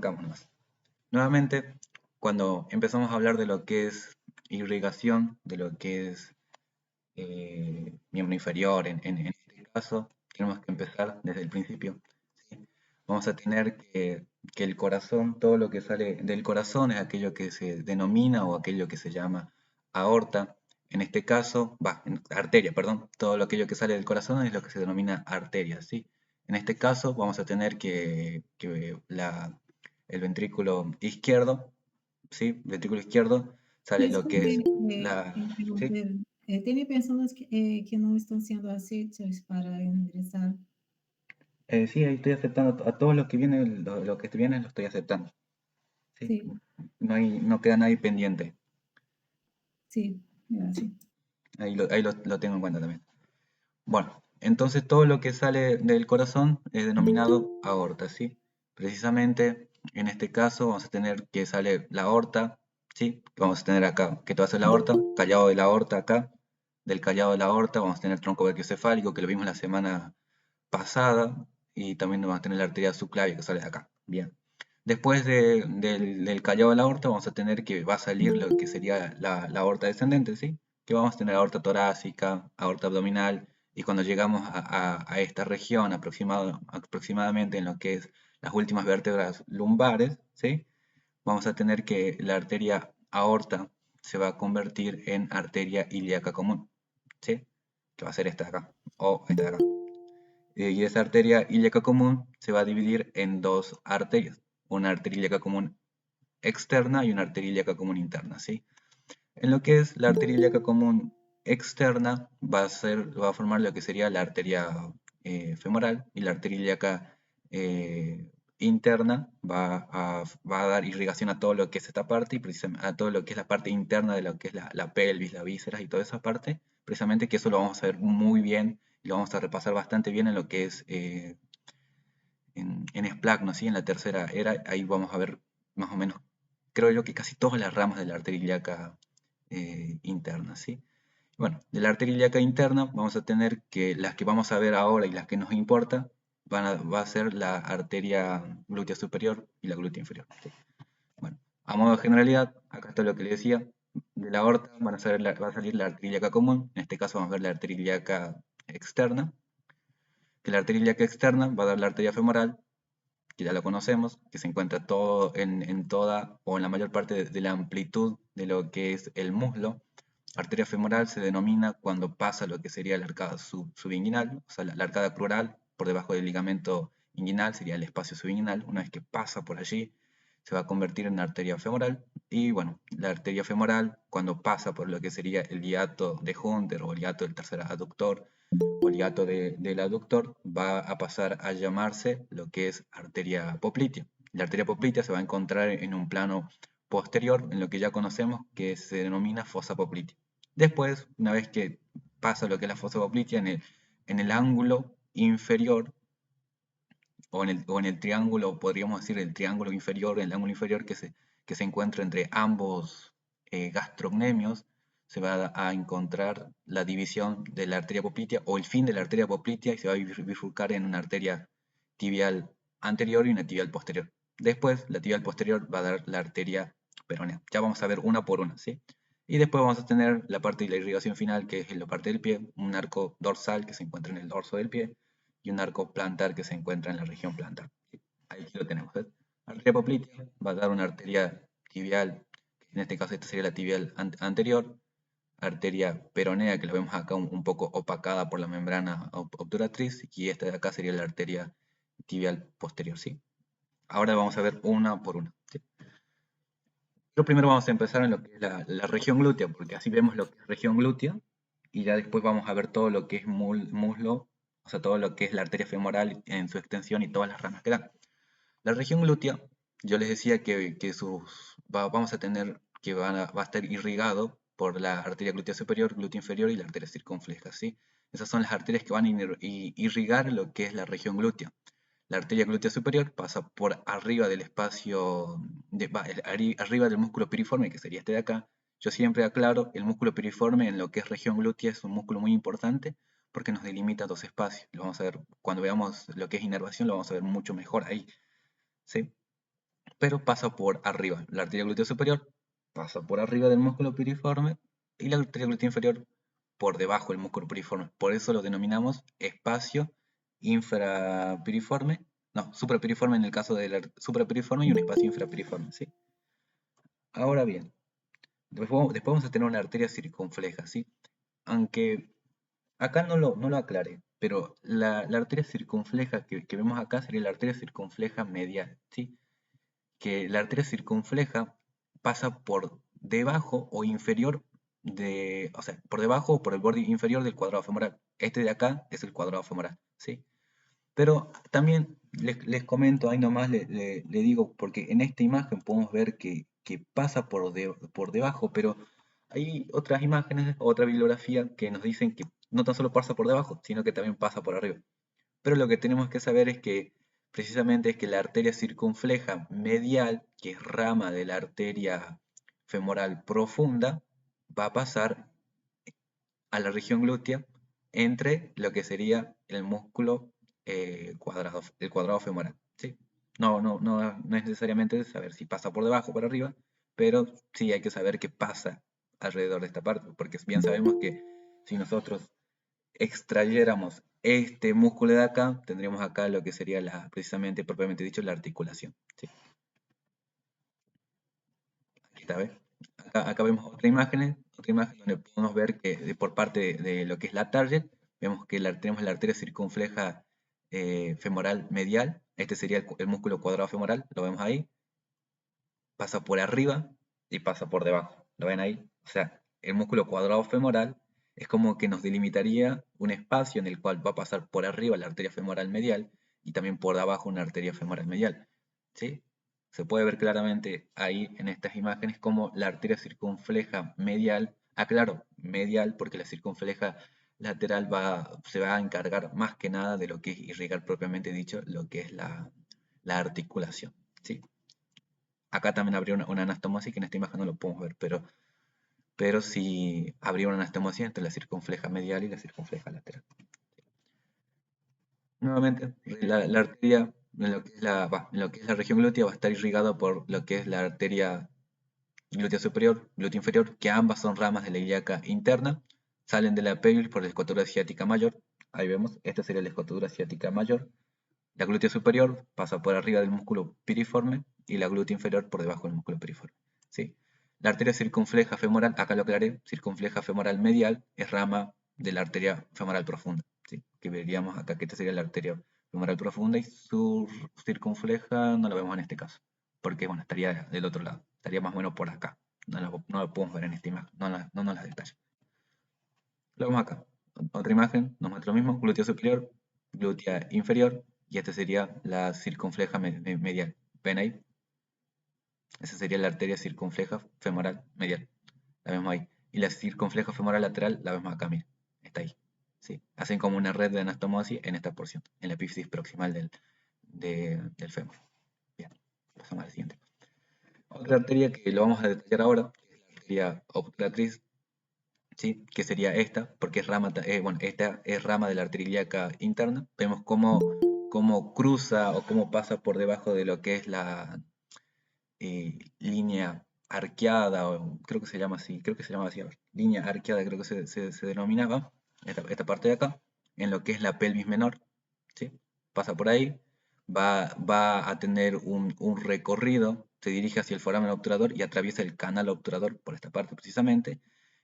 arrancamos nomás. Nuevamente, cuando empezamos a hablar de lo que es irrigación, de lo que es miembro inferior, en este caso, tenemos que empezar desde el principio. ¿Sí? Vamos a tener que el corazón, todo lo que sale del corazón es aquello que se denomina o aquello que se llama aorta. En este caso, arteria, perdón, todo aquello que sale del corazón es lo que se denomina arteria, ¿sí? En este caso vamos a tener el ventrículo izquierdo, ¿sí? Ventrículo izquierdo sale lo que es Desculpe ¿sí? interromper. Tiene personas que no están siendo aceitos para ingresar. Sí, ahí estoy aceptando a todos los que vienen, lo que vienen lo estoy aceptando, ¿sí? Sí, No queda nadie pendiente, sí, ¿sí? gracias. Lo tengo en cuenta también. Bueno, entonces todo lo que sale del corazón es denominado aorta, ¿sí? Precisamente en este caso vamos a tener que sale la aorta, ¿sí? Que vamos a tener acá, que te va a ser la aorta, callado de la aorta acá, del callado de la aorta vamos a tener tronco brachiocefálico, que lo vimos la semana pasada, y también vamos a tener la arteria subclavia que sale de acá, bien. Después del callado de la aorta vamos a tener que va a salir lo que sería la aorta descendente, ¿sí? Que vamos a tener aorta torácica, aorta abdominal, y cuando llegamos a esta región, aproximadamente en lo que es las últimas vértebras lumbares, ¿sí? Vamos a tener que la arteria aorta se va a convertir en arteria ilíaca común, ¿sí? Que va a ser esta de acá, o esta de acá. Y esa arteria ilíaca común se va a dividir en dos arterias, una arteria ilíaca común externa y una arteria ilíaca común interna, ¿sí? En lo que es la arteria ilíaca común externa va a formar lo que sería la arteria femoral, y la arteria ilíaca interna va a dar irrigación a todo lo que es esta parte y precisamente a todo lo que es la parte interna de lo que es la pelvis, la vísceras y toda esa parte, precisamente que eso lo vamos a ver muy bien y lo vamos a repasar bastante bien en lo que es en esplagno, ¿sí? En la tercera era, ahí vamos a ver más o menos, creo yo que casi todas las ramas de la arteria ilíaca interna, ¿sí? Bueno, de la arteria ilíaca interna vamos a tener que las que vamos a ver ahora y las que nos importa va a ser la arteria glútea superior y la glútea inferior, ¿sí? Bueno, a modo de generalidad, acá está lo que le decía, de la aorta va a salir la arteria ilíaca común, en este caso vamos a ver la arteria ilíaca externa, que la arteria ilíaca externa va a dar la arteria femoral, que ya lo conocemos, que se encuentra todo en toda o en la mayor parte de la amplitud de lo que es el muslo. Arteria femoral se denomina cuando pasa lo que sería la arcada subinguinal, o sea, la arcada crural por debajo del ligamento inguinal sería el espacio subinguinal. Una vez que pasa por allí, se va a convertir en arteria femoral. Y bueno, la arteria femoral, cuando pasa por lo que sería el hiato de Hunter o el hiato del tercer aductor, o el hiato del aductor, va a pasar a llamarse lo que es arteria poplitea. La arteria poplitea se va a encontrar en un plano posterior, en lo que ya conocemos, que se denomina fosa poplitea. Después, una vez que pasa lo que es la fosa poplitea, en el ángulo inferior, o en el triángulo, podríamos decir el triángulo inferior, el ángulo inferior que se encuentra entre ambos gastrocnemios, se va a encontrar la división de la arteria poplitea o el fin de la arteria poplitea y se va a bifurcar en una arteria tibial anterior y una tibial posterior. Después, la tibial posterior va a dar la arteria peronea. Ya vamos a ver una por una, ¿sí? Y después vamos a tener la parte de la irrigación final, que es en la parte del pie, un arco dorsal que se encuentra en el dorso del pie, y un arco plantar que se encuentra en la región plantar. Ahí lo tenemos. ¿Ves? Arteria poplitea va a dar una arteria tibial, que en este caso esta sería la tibial anterior, arteria peronea, que la vemos acá un poco opacada por la membrana obturatriz, y esta de acá sería la arteria tibial posterior, ¿sí? Ahora vamos a ver una por una, ¿sí? Pero primero vamos a empezar en lo que es la región glútea, porque así vemos lo que es región glútea, y ya después vamos a ver todo lo que es muslo, o sea, todo lo que es la arteria femoral en su extensión y todas las ramas que dan. La región glútea, yo les decía vamos a tener que va a estar irrigado por la arteria glútea superior, glútea inferior y la arteria circunfleja, ¿sí? Esas son las arterias que van a irrigar lo que es la región glútea. La arteria glútea superior pasa por arriba del espacio, arriba del músculo piriforme, que sería este de acá. Yo siempre aclaro, el músculo piriforme en lo que es región glútea es un músculo muy importante porque nos delimita dos espacios. Lo vamos a ver cuando veamos lo que es inervación, lo vamos a ver mucho mejor ahí, ¿sí? pero pasa por arriba. La arteria glútea superior pasa por arriba del músculo piriforme y la arteria glútea inferior por debajo del músculo piriforme. Por eso lo denominamos espacio infrapiriforme, no, suprapiriforme en el caso del suprapiriforme y un espacio infrapiriforme, ¿sí? Ahora bien, después vamos a tener una arteria circunfleja, ¿sí? Aunque acá no lo aclaré, pero la arteria circunfleja que vemos acá sería la arteria circunfleja medial, ¿sí? Que la arteria circunfleja pasa por debajo o inferior o sea, por debajo o por el borde inferior del cuadrado femoral. Este de acá es el cuadrado femoral, ¿sí? Pero también les comento, ahí nomás le digo, porque en esta imagen podemos ver que pasa por debajo, pero hay otras imágenes, otra bibliografía que nos dicen que no tan solo pasa por debajo, sino que también pasa por arriba. Pero lo que tenemos que saber es que precisamente es que la arteria circunfleja medial, que es rama de la arteria femoral profunda, va a pasar a la región glútea entre lo que sería el músculo cuadrado, el cuadrado femoral, ¿sí? No es necesariamente saber si pasa por debajo o por arriba, pero sí hay que saber qué pasa alrededor de esta parte, porque bien sabemos que si nosotros extrayéramos este músculo de acá, tendríamos acá lo que sería precisamente, propiamente dicho, la articulación, ¿sí? Aquí está, ¿ves? Acá vemos otra imagen donde podemos ver que por parte de lo que es la target, vemos que tenemos la arteria circunfleja femoral medial, este sería el músculo cuadrado femoral, lo vemos ahí, pasa por arriba y pasa por debajo, ¿lo ven ahí? O sea, el músculo cuadrado femoral es como que nos delimitaría un espacio en el cual va a pasar por arriba la arteria femoral medial y también por abajo una arteria femoral medial, ¿sí? Se puede ver claramente ahí en estas imágenes como la arteria circunfleja medial, claro, medial porque la circunfleja lateral se va a encargar más que nada de lo que es irrigar propiamente dicho, lo que es la articulación, ¿sí? Acá también habría una anastomosis, que en esta imagen no lo podemos ver, pero sí habría una anastomosis entre la circunfleja medial y la circunfleja lateral. Nuevamente, la arteria en lo que es en lo que es la región glútea va a estar irrigada por lo que es la arteria glútea superior, glútea inferior, que ambas son ramas de la ilíaca interna, salen de la pelvis por la escotura ciática mayor. Ahí vemos, esta sería la escotura ciática mayor. La glútea superior pasa por arriba del músculo piriforme y la glútea inferior por debajo del músculo piriforme, ¿sí? La arteria circunfleja femoral, acá lo aclaré, circunfleja femoral medial es rama de la arteria femoral profunda, ¿sí? Que veríamos acá que esta sería la arteria femoral profunda y su circunfleja no la vemos en este caso, porque bueno, estaría del otro lado, estaría más o menos por acá. No la podemos ver en esta imagen, no nos la detalla. Lo vemos acá. Otra imagen nos muestra lo mismo, glúteo superior, glútea inferior, y esta sería la circunfleja medial. ¿Ven ahí? Esa sería la arteria circunfleja femoral medial. La vemos ahí. Y la circunfleja femoral lateral la vemos acá, mira. Está ahí. ¿Sí? Hacen como una red de anastomosis en esta porción, en la epífisis proximal del fémur. Bien, pasamos a la siguiente. Otra arteria que lo vamos a detallar ahora es la arteria obturatriz, ¿sí? Que sería esta, porque es rama, bueno, esta es rama de la arteria ilíaca interna. Vemos cómo cruza o cómo pasa por debajo de lo que es la línea arqueada, o creo que se llama así, a ver, línea arqueada creo que se denominaba, esta parte de acá, en lo que es la pelvis menor, ¿sí? Pasa por ahí, va a tener un recorrido, se dirige hacia el foramen obturador y atraviesa el canal obturador por esta parte precisamente.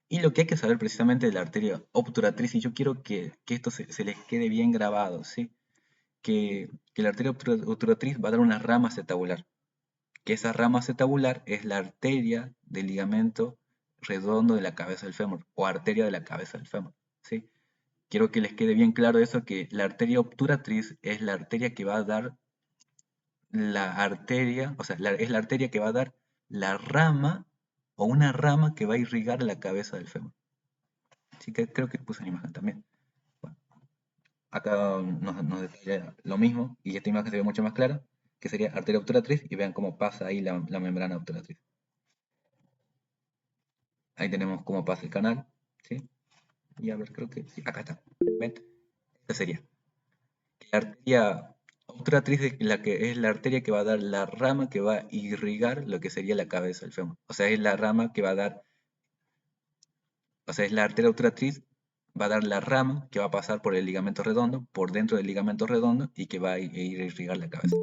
Y lo que hay que saber precisamente de la arteria obturatriz, y yo quiero que esto se les quede bien grabado, ¿sí? Que la arteria obturatriz va a dar una rama acetabular, que esa rama acetabular es la arteria del ligamento redondo de la cabeza del fémur, o arteria de la cabeza del fémur, ¿sí? Quiero que les quede bien claro eso, que la arteria obturatriz es la arteria que va a dar la arteria, o sea, es la arteria que va a dar la rama o una rama que va a irrigar la cabeza del fémur. Así que creo que puse una imagen también. Bueno, acá nos detalla lo mismo y esta imagen se ve mucho más clara, que sería arteria obturatriz, y vean cómo pasa ahí la membrana obturatriz. Ahí tenemos cómo pasa el canal, ¿sí? Y a ver, creo que sí, acá está. ¿Ven? Esta sería. La arteria obturatriz es la que es la arteria que va a dar la rama que va a irrigar lo que sería la cabeza del fémur. O sea, es la rama que va a dar, o sea, es la arteria obturatriz, va a dar la rama que va a pasar por el ligamento redondo, por dentro del ligamento redondo y que va a ir a irrigar la cabeza.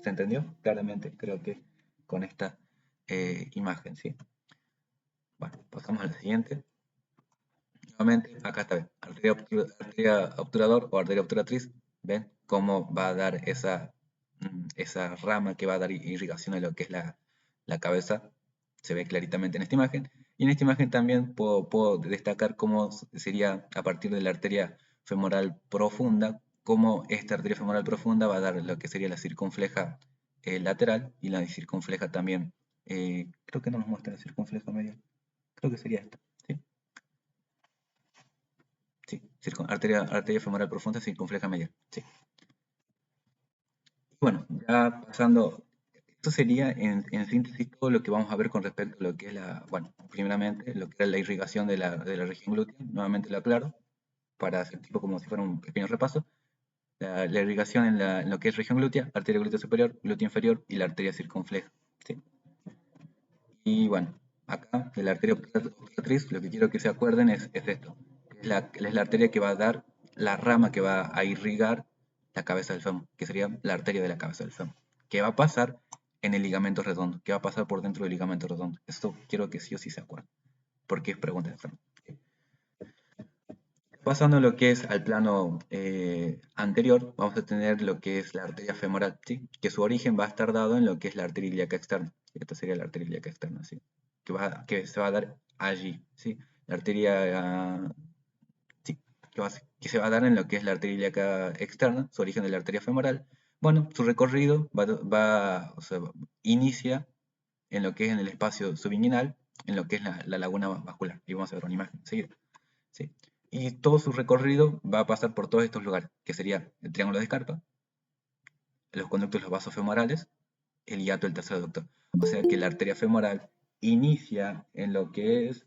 ¿Se entendió? Claramente, creo que con esta imagen, ¿sí? Bueno, pasamos a la siguiente. Nuevamente, acá está, ¿ven? Arteria obturador o arteria obturatriz. ¿Ven cómo va a dar esa rama que va a dar irrigación a lo que es la cabeza? Se ve claritamente en esta imagen. Y en esta imagen también puedo destacar cómo sería a partir de la arteria femoral profunda, cómo esta arteria femoral profunda va a dar lo que sería la circunfleja lateral y la circunfleja también. Creo que no nos muestra la circunfleja medial. Creo que sería esta. ¿Sí? Sí, arteria femoral profunda, circunfleja medial. Sí. Bueno, ya pasando, esto sería en síntesis todo lo que vamos a ver con respecto a lo que es bueno, primeramente, lo que es la irrigación de la región glútea. Nuevamente lo aclaro, para hacer tipo como si fuera un pequeño repaso. La irrigación en lo que es región glútea, arteria glútea superior, glútea inferior y la arteria circunfleja. ¿Sí? Y bueno, acá, de la arteria obturatriz, lo que quiero que se acuerden es esto. Es la arteria que va a dar la rama que va a irrigar la cabeza del fémur, que sería la arteria de la cabeza del fémur, que va a pasar en el ligamento redondo, que va a pasar por dentro del ligamento redondo. Esto quiero que sí o sí se acuerden, porque es pregunta de examen. Pasando a lo que es al plano anterior, vamos a tener lo que es la arteria femoral, ¿sí? Que su origen va a estar dado en lo que es la arteria ilíaca externa. Esta sería la arteria ilíaca externa, ¿sí? Que se va a dar allí, ¿sí? La arteria, sí, que se va a dar en lo que es la arteria ilíaca externa, su origen de la arteria femoral. Bueno, su recorrido o sea, inicia en lo que es en el espacio subinguinal, en lo que es la laguna vascular. Y vamos a ver una imagen enseguida. ¿Sí? Y todo su recorrido va a pasar por todos estos lugares, que sería el triángulo de Scarpa, los conductos de los vasos femorales, el hiato del tercer aductor. O sea que la arteria femoral inicia en lo que es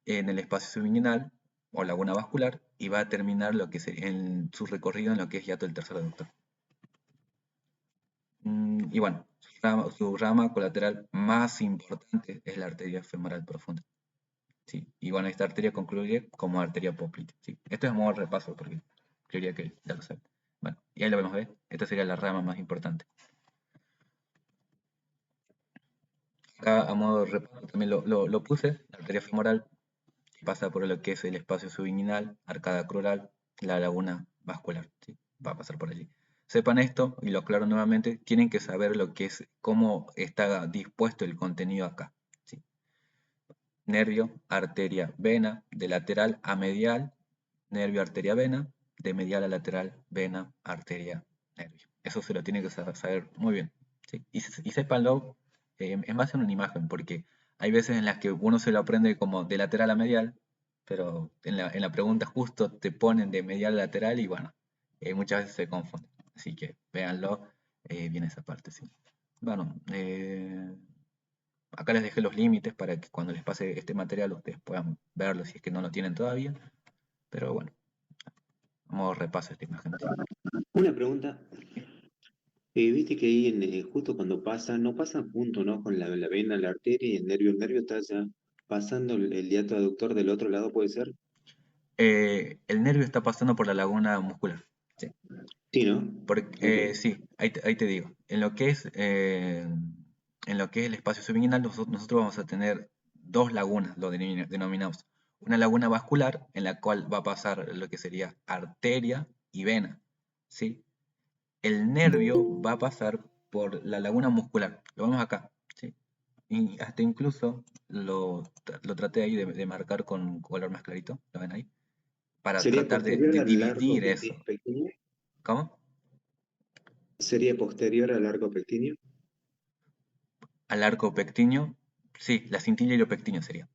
en el espacio subinguinal o laguna vascular y va a terminar en su recorrido en lo que es hiato del tercer aductor. Y bueno, su rama colateral más importante es la arteria femoral profunda. ¿Sí? Y bueno, esta arteria concluye como arteria poplite. ¿Sí? Esto es modo de repaso porque creería que ya lo saben. Bueno, y ahí lo vemos, ¿ves? Esta sería la rama más importante. Acá a modo de repaso también lo puse, la arteria femoral que pasa por lo que es el espacio subinguinal, arcada crural, la laguna vascular. ¿Sí? Va a pasar por allí. Sepan esto, y lo aclaro nuevamente, tienen que saber lo que es, cómo está dispuesto el contenido acá. ¿Sí? Nervio, arteria, vena, de lateral a medial, nervio, arteria, vena, de medial a lateral, vena, arteria, nervio. Eso se lo tiene que saber muy bien. ¿Sí? Y sépanlo en base a una imagen, porque hay veces en las que uno se lo aprende como de lateral a medial, pero en la pregunta justo te ponen de medial a lateral y bueno, muchas veces se confunde. Así que véanlo bien esa parte. ¿Sí? Bueno, acá les dejé los límites para que cuando les pase este material ustedes puedan verlo si es que no lo tienen todavía. Pero bueno, vamos a repaso esta imagen. Una pregunta, viste que ahí justo cuando pasa, no pasa junto, ¿no? Con la vena, la arteria y el nervio está ya pasando el hiato aductor del otro lado, ¿puede ser? El nervio está pasando por la laguna muscular. Sí, Sí, ¿no? Ok. sí, ahí te digo. En lo que es el espacio subinguinal, nosotros vamos a tener dos lagunas, lo denominamos. Una laguna vascular, en la cual va a pasar lo que sería arteria y vena. ¿Sí? El nervio va a pasar por la laguna muscular. Lo vemos acá. ¿Sí? Y hasta incluso lo traté ahí de marcar con color más clarito. ¿Lo ven ahí? Para ¿Sería tratar de, posterior de al arco dividir eso. pectíneo? ¿Cómo? ¿Sería posterior al arco pectíneo? Al arco pectíneo. Sí, la cintilla iliopectínea sería.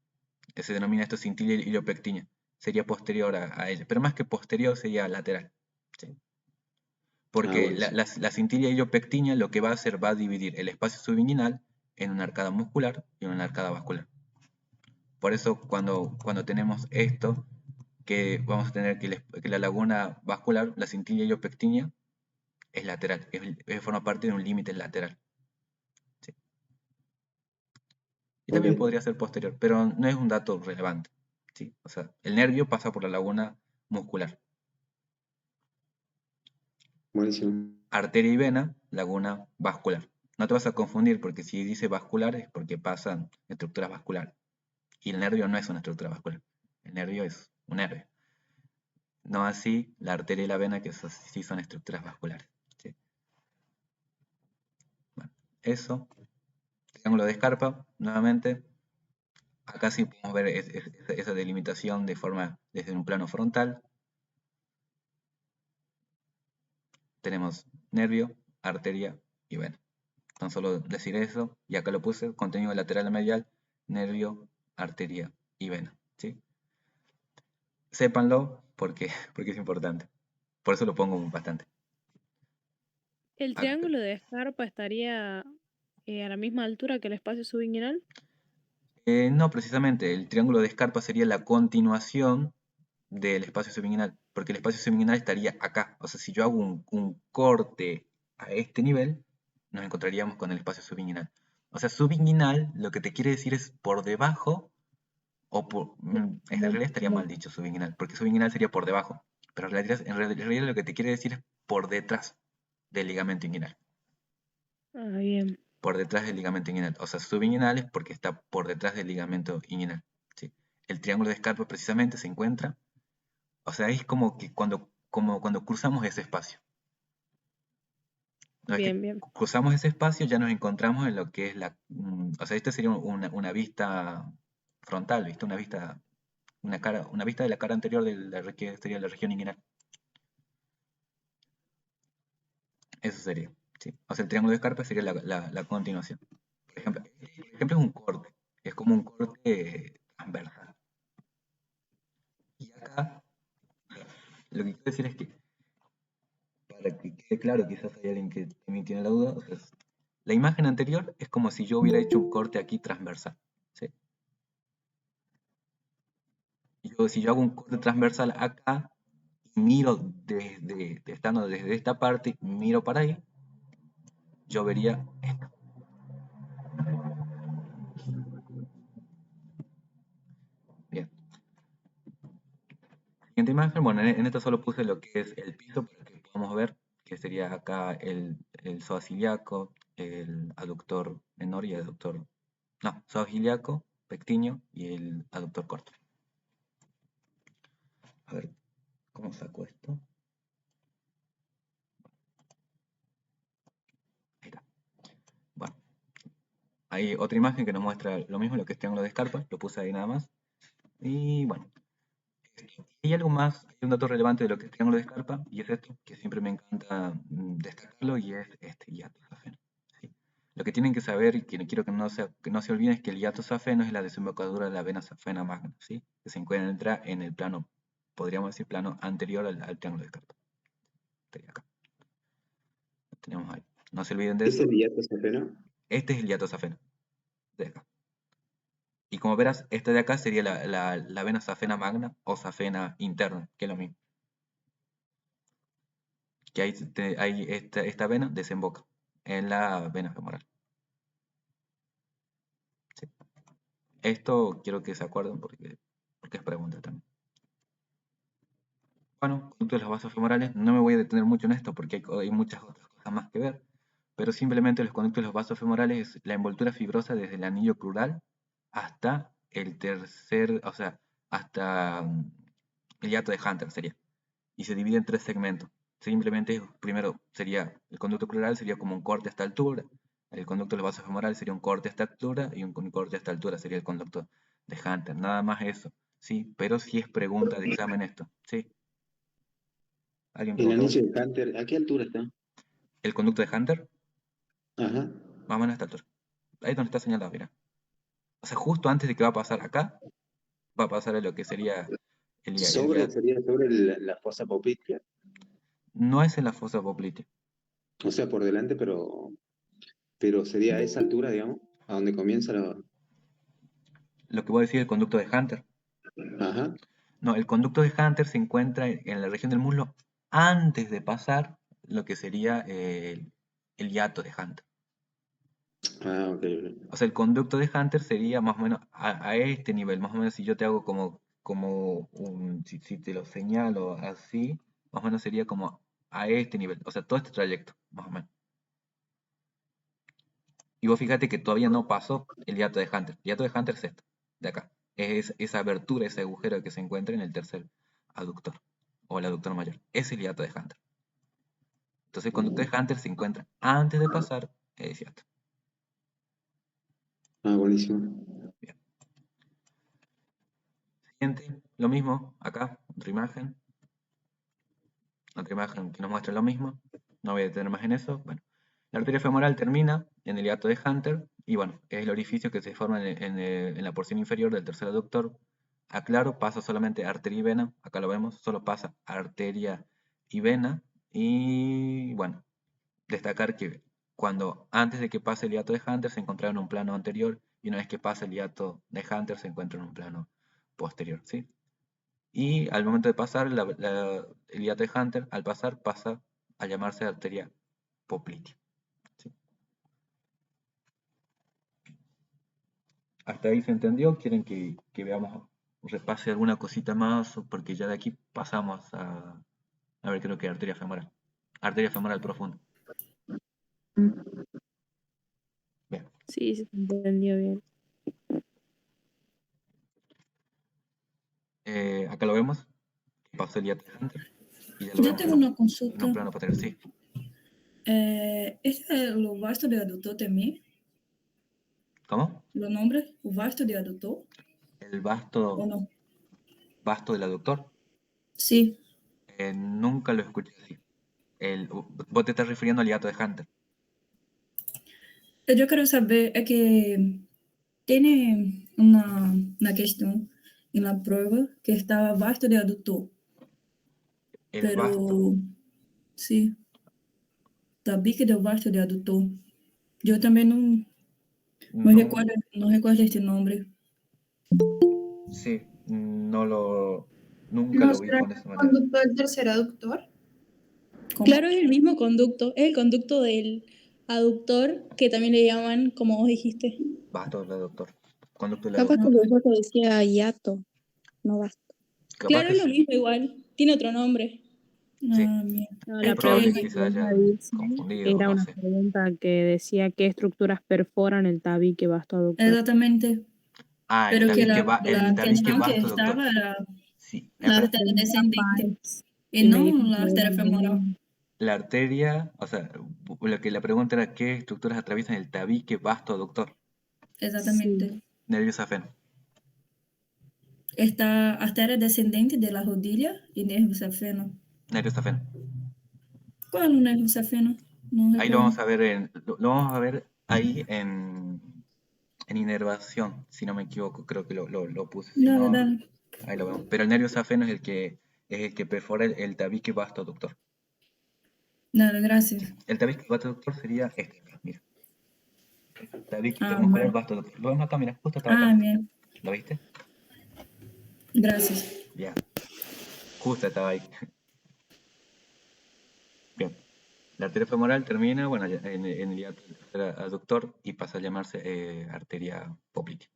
Se denomina esto cintilla iliopectínea. Sería posterior a ella. Pero más que posterior sería lateral. ¿Sí? Ah, Porque la, buenísimo. la, la cintilla iliopectínea lo que va a hacer va a dividir el espacio subinguinal en una arcada muscular y una arcada vascular. Por eso cuando tenemos esto, que vamos a tener que la laguna vascular, la cintilla iliopectínea, es lateral, forma parte de un límite lateral. ¿Sí? Y también Ok, podría ser posterior, pero no es un dato relevante. ¿Sí? O sea, el nervio pasa por la laguna muscular. buenísimo. Arteria y vena, laguna vascular. No te vas a confundir porque si dice vascular es porque pasan estructuras vasculares. Y el nervio no es una estructura vascular. El nervio es un nervio. No así la arteria y la vena, que sí son estructuras vasculares. ¿Sí? Bueno, eso. Triángulo de Escarpa, nuevamente. Acá sí podemos ver esa delimitación de forma desde un plano frontal. Tenemos nervio, arteria y vena. Tan solo decir eso, y acá lo puse, contenido lateral medial, nervio, arteria y vena. ¿Sí? Sépanlo porque, porque es importante. Por eso lo pongo bastante. ¿El Acá. triángulo de Escarpa estaría a la misma altura que el espacio subinguinal? No, precisamente, el triángulo de Escarpa sería la continuación del espacio subliminal, porque el espacio subliminal estaría acá. O sea, si yo hago un corte a este nivel, nos encontraríamos con el espacio subliminal. O sea, subliminal lo que te quiere decir es por debajo o por... en realidad estaría mal dicho subliminal, porque subliminal sería por debajo, pero en realidad lo que te quiere decir es por detrás del ligamento inguinal. Ah, bien. Por detrás del ligamento inguinal. O sea, subiinguinal es porque está por detrás del ligamento inguinal. ¿Sí? El triángulo de Escarpa precisamente se encuentra, o sea, es como que como cuando cruzamos ese espacio. No es que Bien, bien. cruzamos ese espacio, ya nos encontramos en lo que es o sea, esta sería una vista frontal, ¿viste? Una vista de la cara anterior de que sería la región inguinal. Eso sería. ¿Sí? O sea, el triángulo de Escarpa sería la continuación. Por ejemplo, es un corte. Es como un corte transversal. Y acá, lo que quiero decir es que, para que quede claro, quizás hay alguien que también tiene la duda, o sea, la imagen anterior es como si yo hubiera hecho un corte aquí transversal. ¿Sí? Si yo hago un corte transversal acá y miro estando desde esta parte, miro para ahí, yo vería esto. Bien. Siguiente imagen, bueno, en esta solo puse lo que es el piso para que podamos ver, que sería acá el psoas ilíaco, el aductor menor y el aductor, no, psoas ilíaco, pectíneo y el aductor corto. A ver, ¿cómo saco esto? Ahí está. Bueno, hay otra imagen que nos muestra lo mismo, lo que es triángulo de Escarpa, lo puse ahí nada más. Y bueno, hay algo más, hay un dato relevante de lo que es triángulo de Escarpa, y es esto, que siempre me encanta destacarlo, y es este hiato safeno. ¿Sí? Lo que tienen que saber, y que quiero que no se olviden, es que el hiato safeno es la desembocadura de la vena safena magna, ¿sí? Que se encuentra en el plano, podríamos decir, plano anterior al triángulo de Escarpa. Estaría acá. Lo tenemos ahí. No se olviden de ¿Es eso. el hiato safeno? Este es el hiato safeno, de acá. Y como verás, esta de acá sería la vena safena magna o safena interna, que es lo mismo. Que ahí esta vena desemboca en la vena femoral. ¿Sí? Esto quiero que se acuerden porque es pregunta también. Bueno, conducto de los vasos femorales, no me voy a detener mucho en esto porque hay muchas otras cosas más que ver, pero simplemente los conductos de los vasos femorales es la envoltura fibrosa desde el anillo crural hasta el tercer, o sea, hasta el hiato de Hunter sería. Y se divide en tres segmentos. Simplemente, primero sería el conducto crural, sería como un corte a esta altura. El conducto de los vasos femorales sería un corte a esta altura y un corte a esta altura sería el conducto de Hunter. Nada más eso, ¿sí? Pero sí es pregunta de examen esto, ¿sí? ¿Alguien El preguntó algo? anillo de Hunter, ¿a qué altura está? El conducto de Hunter, Ajá. más o menos a esta altura. Ahí es donde está señalado, mira. O sea, justo antes de que va a pasar acá, va a pasar a lo que sería Sería sobre la fosa poplitea. no es en la fosa poplitea. O sea, por delante, pero sería a esa altura, digamos, a donde comienza la... Lo que voy a decir el conducto de Hunter. Ajá. No, el conducto de Hunter se encuentra en la región del muslo antes de pasar lo que sería el hiato de Hunter. Ah, ok. O sea, el conducto de Hunter sería más o menos a este nivel. Más o menos si yo te hago como si te lo señalo así, más o menos sería como a este nivel. O sea, todo este trayecto, más o menos. Y vos fíjate que todavía no pasó el hiato de Hunter. El hiato de Hunter es esto, de acá. Es esa abertura, ese agujero que se encuentra en el tercer aductor o el aductor mayor. Ese es el hiato de Hunter. Entonces el conducto de Hunter se encuentra antes de pasar ese hiato. Ah, buenísimo. Bien. Siguiente, lo mismo, acá, otra imagen que nos muestra lo mismo. No voy a detener más en eso. Bueno, la arteria femoral termina en el hiato de Hunter y bueno, es el orificio que se forma en la porción inferior del tercer aductor. Aclaro, pasa solamente arteria y vena, acá lo vemos, solo pasa arteria y vena. Y bueno, destacar que antes de que pase el hiato de Hunter se encontraba en un plano anterior y una vez que pasa el hiato de Hunter se encuentra en un plano posterior, ¿sí? Y al momento de pasar el hiato de Hunter, al pasar pasa a llamarse arteria poplitea, ¿sí? ¿Hasta ahí se entendió? ¿Quieren que veamos, repase alguna cosita más? Porque ya de aquí pasamos a ver, creo que arteria femoral. Arteria femoral profunda. Bien. Sí, se entendió bien. Acá lo vemos. Pasó el hiato de Hunter. Y ya lo Yo vemos tengo en una en consulta. un plano posterior. Sí. ¿Este es lo vasto de aductor también? ¿Cómo? ¿Lo nombre? ¿O vasto de aductor? El ¿O no? vasto del aductor. Sí. Nunca lo escuché así. Vos te estás refiriendo al hiato de Hunter. Yo quiero saber, es que tiene una cuestión en la prueba que estaba vasto de aductor, El vasto. pero sí, tabique de vasto de aductor. Yo también No, no recuerdo este nombre. sí, nunca ¿No lo vi será con que el esa manera. conducto del tercer aductor? ¿Cómo? Claro, es el mismo conducto, es el conducto del aductor, que también le llaman, como vos dijiste. Vasto del aductor. Conducto del Capaz que aductor. por eso te decía hiato, no basta. Capaz Claro, que es lo sí. mismo igual, tiene otro nombre. Sí, Bien. No, es la Es probable pregunta que que, se que ella haya dice confundido o era no una sé. pregunta que decía qué estructuras perforan el tabique vasto aductor. exactamente, Ah, pero que el la tabique cuestión que vasto, doctor. estaba era Sí, la espera. arteria descendente y Y me no dijo la que era arteria femoral. La arteria, o sea, la pregunta era qué estructuras atraviesan el tabique vasto aductor. Exactamente. sí. Nervio safeno. Está arteria descendente de la rodilla y nervio safeno. Nervio safeno. ¿Cuál es el nervio safeno? No Ahí lo recuerdo. vamos a ver lo vamos a ver ahí en inervación, si no me equivoco, creo que lo puse, si Dale, no, dale. ahí lo vemos. Pero el nervio safeno es el que perfora el tabique vasto aductor. Dale, gracias. El tabique vasto aductor sería este, mira. Tabique Ah, intermuscular bueno. vasto aductor. Lo vemos acá, mira, justo estaba acá. Bien. ¿Lo viste? Gracias. Ya, justo estaba ahí. Bien. La arteria femoral termina, bueno, en el hiato del tercer aductor y pasa a llamarse arteria poplitea.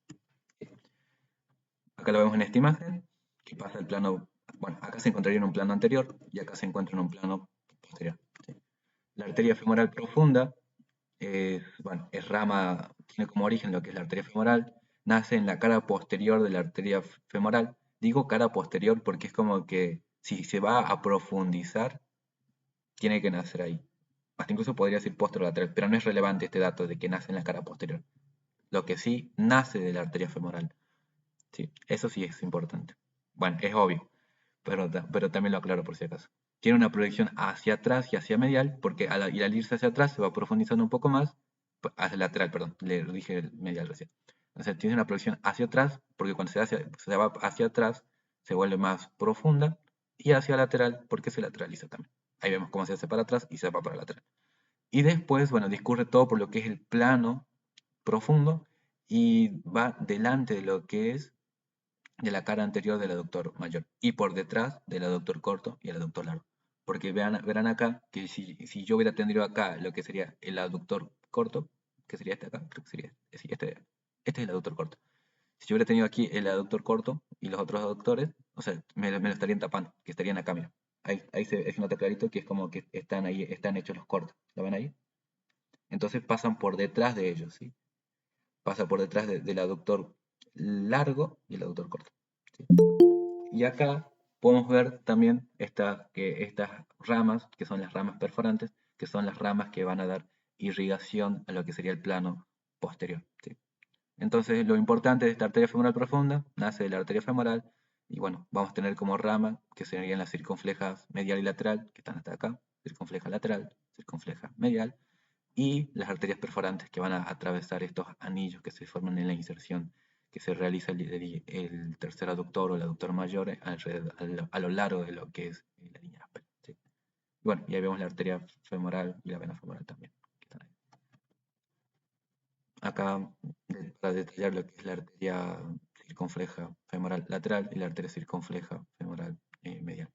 Acá lo vemos en esta imagen, que pasa el plano, bueno, acá se encontraría en un plano anterior y acá se encuentra en un plano posterior. ¿Sí? La arteria femoral profunda, bueno, tiene como origen lo que es la arteria femoral, nace en la cara posterior de la arteria femoral. Digo cara posterior porque es como que si se va a profundizar, tiene que nacer ahí. Hasta incluso podría decir posterolateral, pero no es relevante este dato de que nace en la cara posterior. Lo que sí nace de la arteria femoral. Sí, eso sí es importante. Bueno, es obvio, pero también lo aclaro por si acaso. Tiene una proyección hacia atrás y hacia medial, porque al irse hacia atrás se va profundizando un poco más, hacia lateral, perdón, le dije medial recién. O sea, tiene una proyección hacia atrás, porque cuando se va hacia atrás se vuelve más profunda, y hacia lateral, porque se lateraliza también. Ahí vemos cómo se hace para atrás y se va para lateral. Y después, bueno, discurre todo por lo que es el plano profundo y va delante de lo que es de la cara anterior del aductor mayor y por detrás del aductor corto y el aductor largo. Porque verán acá que si yo hubiera tenido acá lo que sería el aductor corto, que sería este acá, creo que sería sí, este es el aductor corto. Si yo hubiera tenido aquí el aductor corto y los otros aductores, o sea, me lo estarían tapando, que estarían acá, mira. Ahí se nota clarito que es como que están ahí, están hechos los cortos. ¿Lo ven ahí? Entonces pasan por detrás de ellos, ¿sí? Pasa por detrás del aductor largo y el aductor corto, ¿sí? Y acá podemos ver también que estas ramas, que son las ramas perforantes, que son las ramas que van a dar irrigación a lo que sería el plano posterior, ¿sí? Entonces, lo importante de esta arteria femoral profunda nace de la arteria femoral y bueno, vamos a tener como rama que serían las circunflejas medial y lateral, que están hasta acá, circunfleja lateral, circunfleja medial, y las arterias perforantes que van a atravesar estos anillos que se forman en la inserción que se realiza el tercer aductor o el aductor mayor a lo largo de lo que es la línea áspera, ¿sí? Bueno, y ahí vemos la arteria femoral y la vena femoral también, que están ahí. Acá, para detallar lo que es la arteria circunfleja femoral lateral y la arteria circunfleja femoral medial.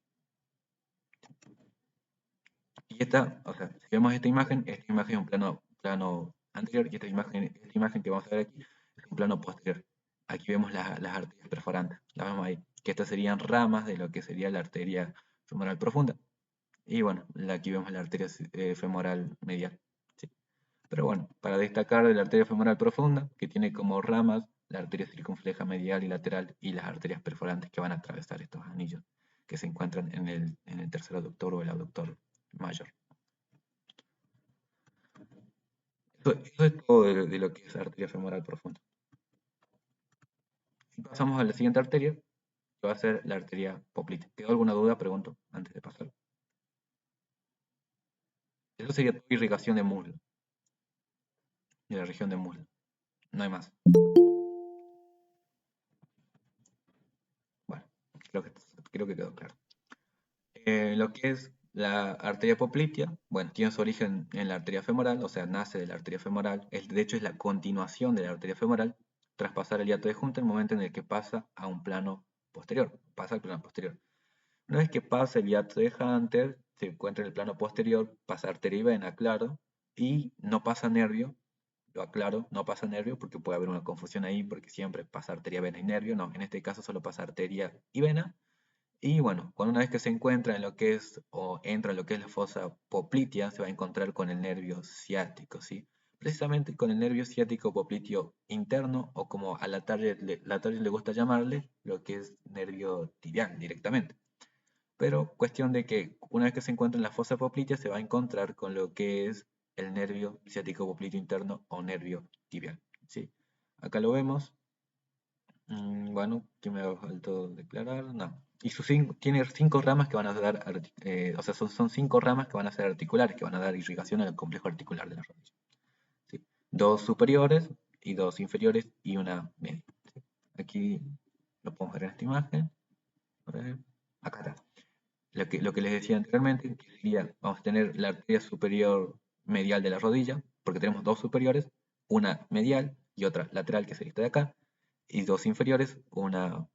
Y esta, o sea, si vemos esta imagen es un plano anterior y esta imagen que vamos a ver aquí es un plano posterior. Aquí vemos las arterias perforantes, las vemos ahí, que estas serían ramas de lo que sería la arteria femoral profunda. Y bueno, aquí vemos la arteria femoral medial, ¿sí? Pero bueno, para destacar de la arteria femoral profunda, que tiene como ramas la arteria circunfleja medial y lateral y las arterias perforantes que van a atravesar estos anillos que se encuentran en el tercer aductor o el aductor mayor. Eso es todo de lo que es arteria femoral profunda. Si pasamos a la siguiente arteria, que va a ser la arteria poplitea. ¿Quedó alguna duda? Pregunto, antes de pasar. Eso sería toda irrigación de muslo, de la región de muslo. No hay más. Bueno, creo que quedó claro. Lo que es la arteria poplitea, bueno, tiene su origen en la arteria femoral, o sea, nace de la arteria femoral. De hecho, es la continuación de la arteria femoral tras pasar el hiato de Hunter, el momento en el que pasa a un plano posterior, pasa al plano posterior. Una vez que pasa el hiato de Hunter, se encuentra en el plano posterior, pasa arteria y vena, claro, y no pasa nervio, lo aclaro, no pasa nervio porque puede haber una confusión ahí, porque siempre pasa arteria, vena y nervio, no, en este caso solo pasa arteria y vena. Y bueno, cuando una vez que se encuentra en lo que es, o entra en lo que es la fosa poplitea, se va a encontrar con el nervio ciático, ¿sí? Precisamente con el nervio ciático popliteo interno, o como a la target le gusta llamarle, lo que es nervio tibial directamente. Pero cuestión de que una vez que se encuentra en la fosa poplitea, se va a encontrar con lo que es el nervio ciático popliteo interno o nervio tibial, ¿sí? Acá lo vemos. Bueno, ¿qué me faltó declarar? No. Y tiene 5 ramas que van a dar, o sea, son 5 ramas que van a ser articulares, que van a dar irrigación al complejo articular de la rodilla, ¿sí? 2 superiores y 2 inferiores y una media, ¿sí? Aquí lo podemos ver en esta imagen. A ver, acá está. Lo que les decía anteriormente, que sería, vamos a tener la arteria superior medial de la rodilla, porque tenemos 2 superiores, una medial y otra lateral, que sería esta de acá, y 2 inferiores, una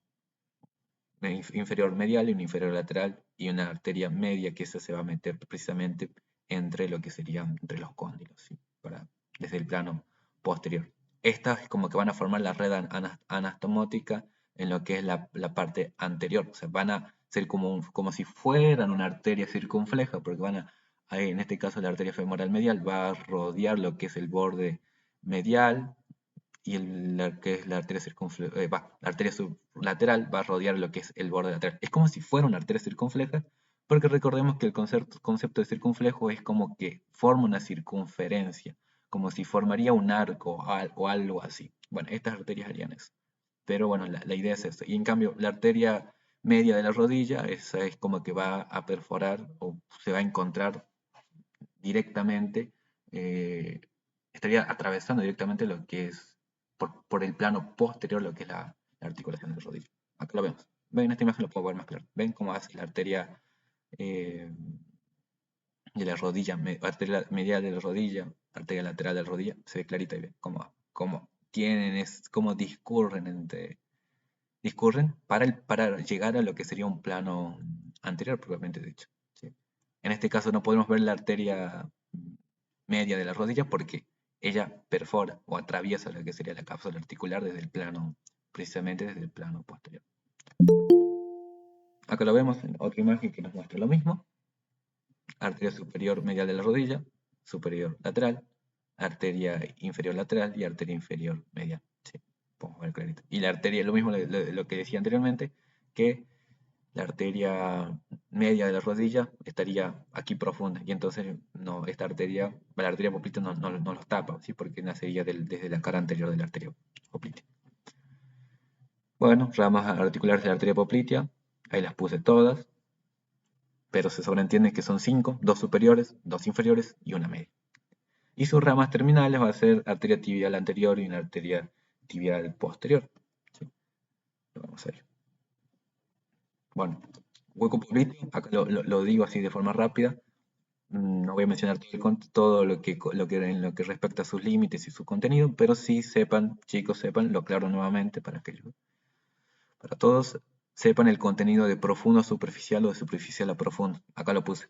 inferior medial y una inferior lateral y una arteria media, que esa se va a meter precisamente entre lo que serían entre los cóndilos, ¿sí? Desde el plano posterior. Estas es como que van a formar la red anastomótica en lo que es la parte anterior, o sea, van a ser como si fueran una arteria circunfleja, porque en este caso la arteria femoral medial va a rodear lo que es el borde medial, y que es la arteria la arteria sublateral va a rodear lo que es el borde lateral. Es como si fuera una arteria circunfleja, porque recordemos que el concepto de circunflejo es como que forma una circunferencia, como si formaría un arco o algo así. Bueno, estas arterias harían eso. Pero bueno, la idea es esta. Y en cambio, la arteria media de la rodilla, esa es como que va a perforar o se va a encontrar directamente, estaría atravesando directamente lo que es por el plano posterior, lo que es la articulación del rodillo. Acá lo vemos. Ven, en esta imagen lo puedo ver más claro. Ven cómo hace la arteria de la rodilla, arteria medial de la rodilla, arteria lateral de la rodilla, se ve clarita y ven cómo discurren para llegar a lo que sería un plano anterior, propiamente dicho, ¿sí? En este caso no podemos ver la arteria media de la rodilla porque ella perfora o atraviesa lo que sería la cápsula articular desde el plano, precisamente desde el plano posterior. Acá lo vemos en otra imagen que nos muestra lo mismo. Arteria superior medial de la rodilla, superior lateral, arteria inferior lateral y arteria inferior medial. Sí, podemos ver clarito. Y la arteria, lo mismo lo que decía anteriormente, que la arteria media de la rodilla estaría aquí profunda y entonces no, esta arteria, la arteria poplitea no los tapa, ¿sí? Porque nacería desde la cara anterior de la arteria poplitea. Bueno, ramas articulares de la arteria poplitea, ahí las puse todas, pero se sobreentiende que son 5, 2 superiores, 2 inferiores y una media. Y sus ramas terminales va a ser arteria tibial anterior y una arteria tibial posterior. ¿Sí? Lo vamos a ver. Bueno, hueco popliteo, acá lo digo así de forma rápida. No voy a mencionar todo lo que en lo que respecta a sus límites y su contenido, pero sí sepan, chicos, sepan, lo aclaro nuevamente para todos, sepan el contenido de profundo a superficial o de superficial a profundo. Acá lo puse.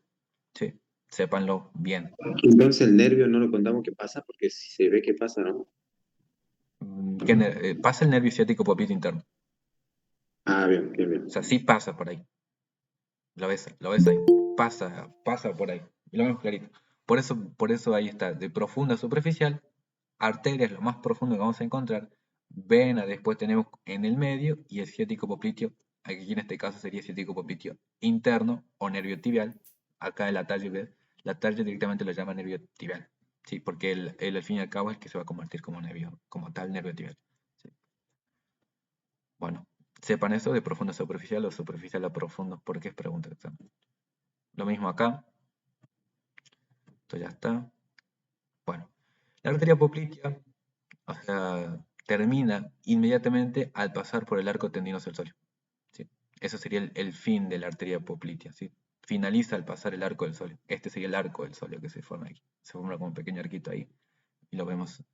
Sí, sépanlo bien. Entonces el nervio no lo contamos que pasa porque si se ve que pasa, ¿no? Pasa el nervio ciático popliteo interno. Ah, bien, bien, bien. O sea, sí pasa por ahí. Lo ves ahí. Pasa por ahí. Y lo vemos clarito. Por eso ahí está, de profunda a superficial, arteria es lo más profundo que vamos a encontrar, vena después tenemos en el medio y el ciático popliteo, aquí en este caso sería ciático popliteo interno o nervio tibial, acá en la target directamente lo llama nervio tibial, ¿sí? Porque él al fin y al cabo es el que se va a convertir como nervio, como tal nervio tibial. ¿Sí? Bueno, sepan eso de profundo a superficial o superficial a profundo, porque es pregunta de examen. Lo mismo acá, esto ya está. Bueno, la arteria poplitea, o sea, termina inmediatamente al pasar por el arco tendinoso del sóleo. ¿Sí? Eso sería el fin de la arteria poplitea. ¿Sí? Finaliza al pasar el arco del sóleo. Este sería el arco del sóleo que se forma aquí. Se forma como un pequeño arquito ahí. Y lo vemos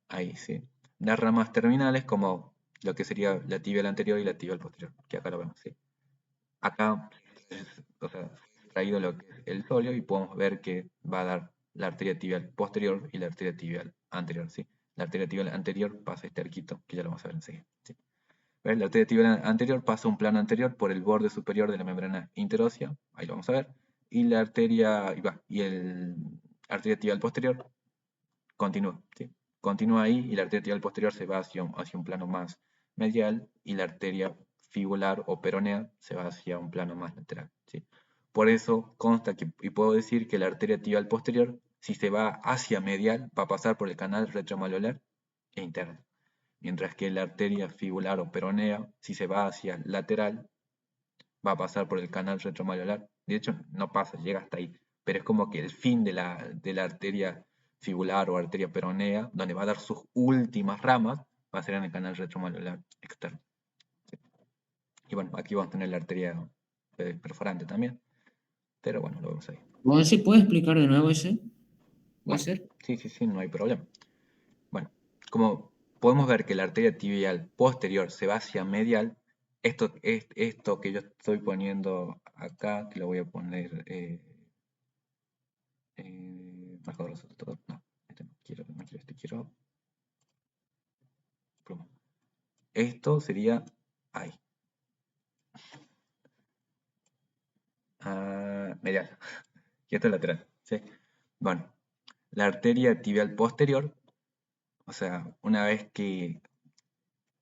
ahí. ¿Sí? Las ramas terminales como lo que sería la tibial anterior y la tibial posterior. Que acá lo vemos. ¿Sí? Acá, o sea, traído lo que es el sóleo y podemos ver que va a dar la arteria tibial posterior y la arteria tibial anterior, ¿sí? La arteria tibial anterior pasa este arquito, que ya lo vamos a ver enseguida, ¿sí? ¿Ves? La arteria tibial anterior pasa un plano anterior por el borde superior de la membrana interósea, ahí lo vamos a ver, y la arteria, arteria tibial posterior continúa, ¿sí? Continúa ahí y la arteria tibial posterior se va hacia un plano más medial y la arteria fibular o peronea se va hacia un plano más lateral, ¿sí? Por eso consta y puedo decir que la arteria tibial posterior, si se va hacia medial, va a pasar por el canal retromalleolar e interno. Mientras que la arteria fibular o peronea, si se va hacia lateral, va a pasar por el canal retromalleolar. De hecho, no pasa, llega hasta ahí. Pero es como que el fin de la arteria fibular o arteria peronea, donde va a dar sus últimas ramas, va a ser en el canal retromalleolar externo. ¿Sí? Y bueno, aquí vamos a tener la arteria perforante también. Pero bueno, lo vemos ahí. ¿Vos se puede explicar de nuevo ese? ¿Puede ser? Sí, no hay problema. Bueno, como podemos ver que la arteria tibial posterior se va hacia medial, esto que yo estoy poniendo acá, que lo voy a poner marcador resultador. No, este no quiero, quiero. Esto sería ahí. Medial. Y esto es lateral. ¿Sí? Bueno, la arteria tibial posterior, o sea, una vez que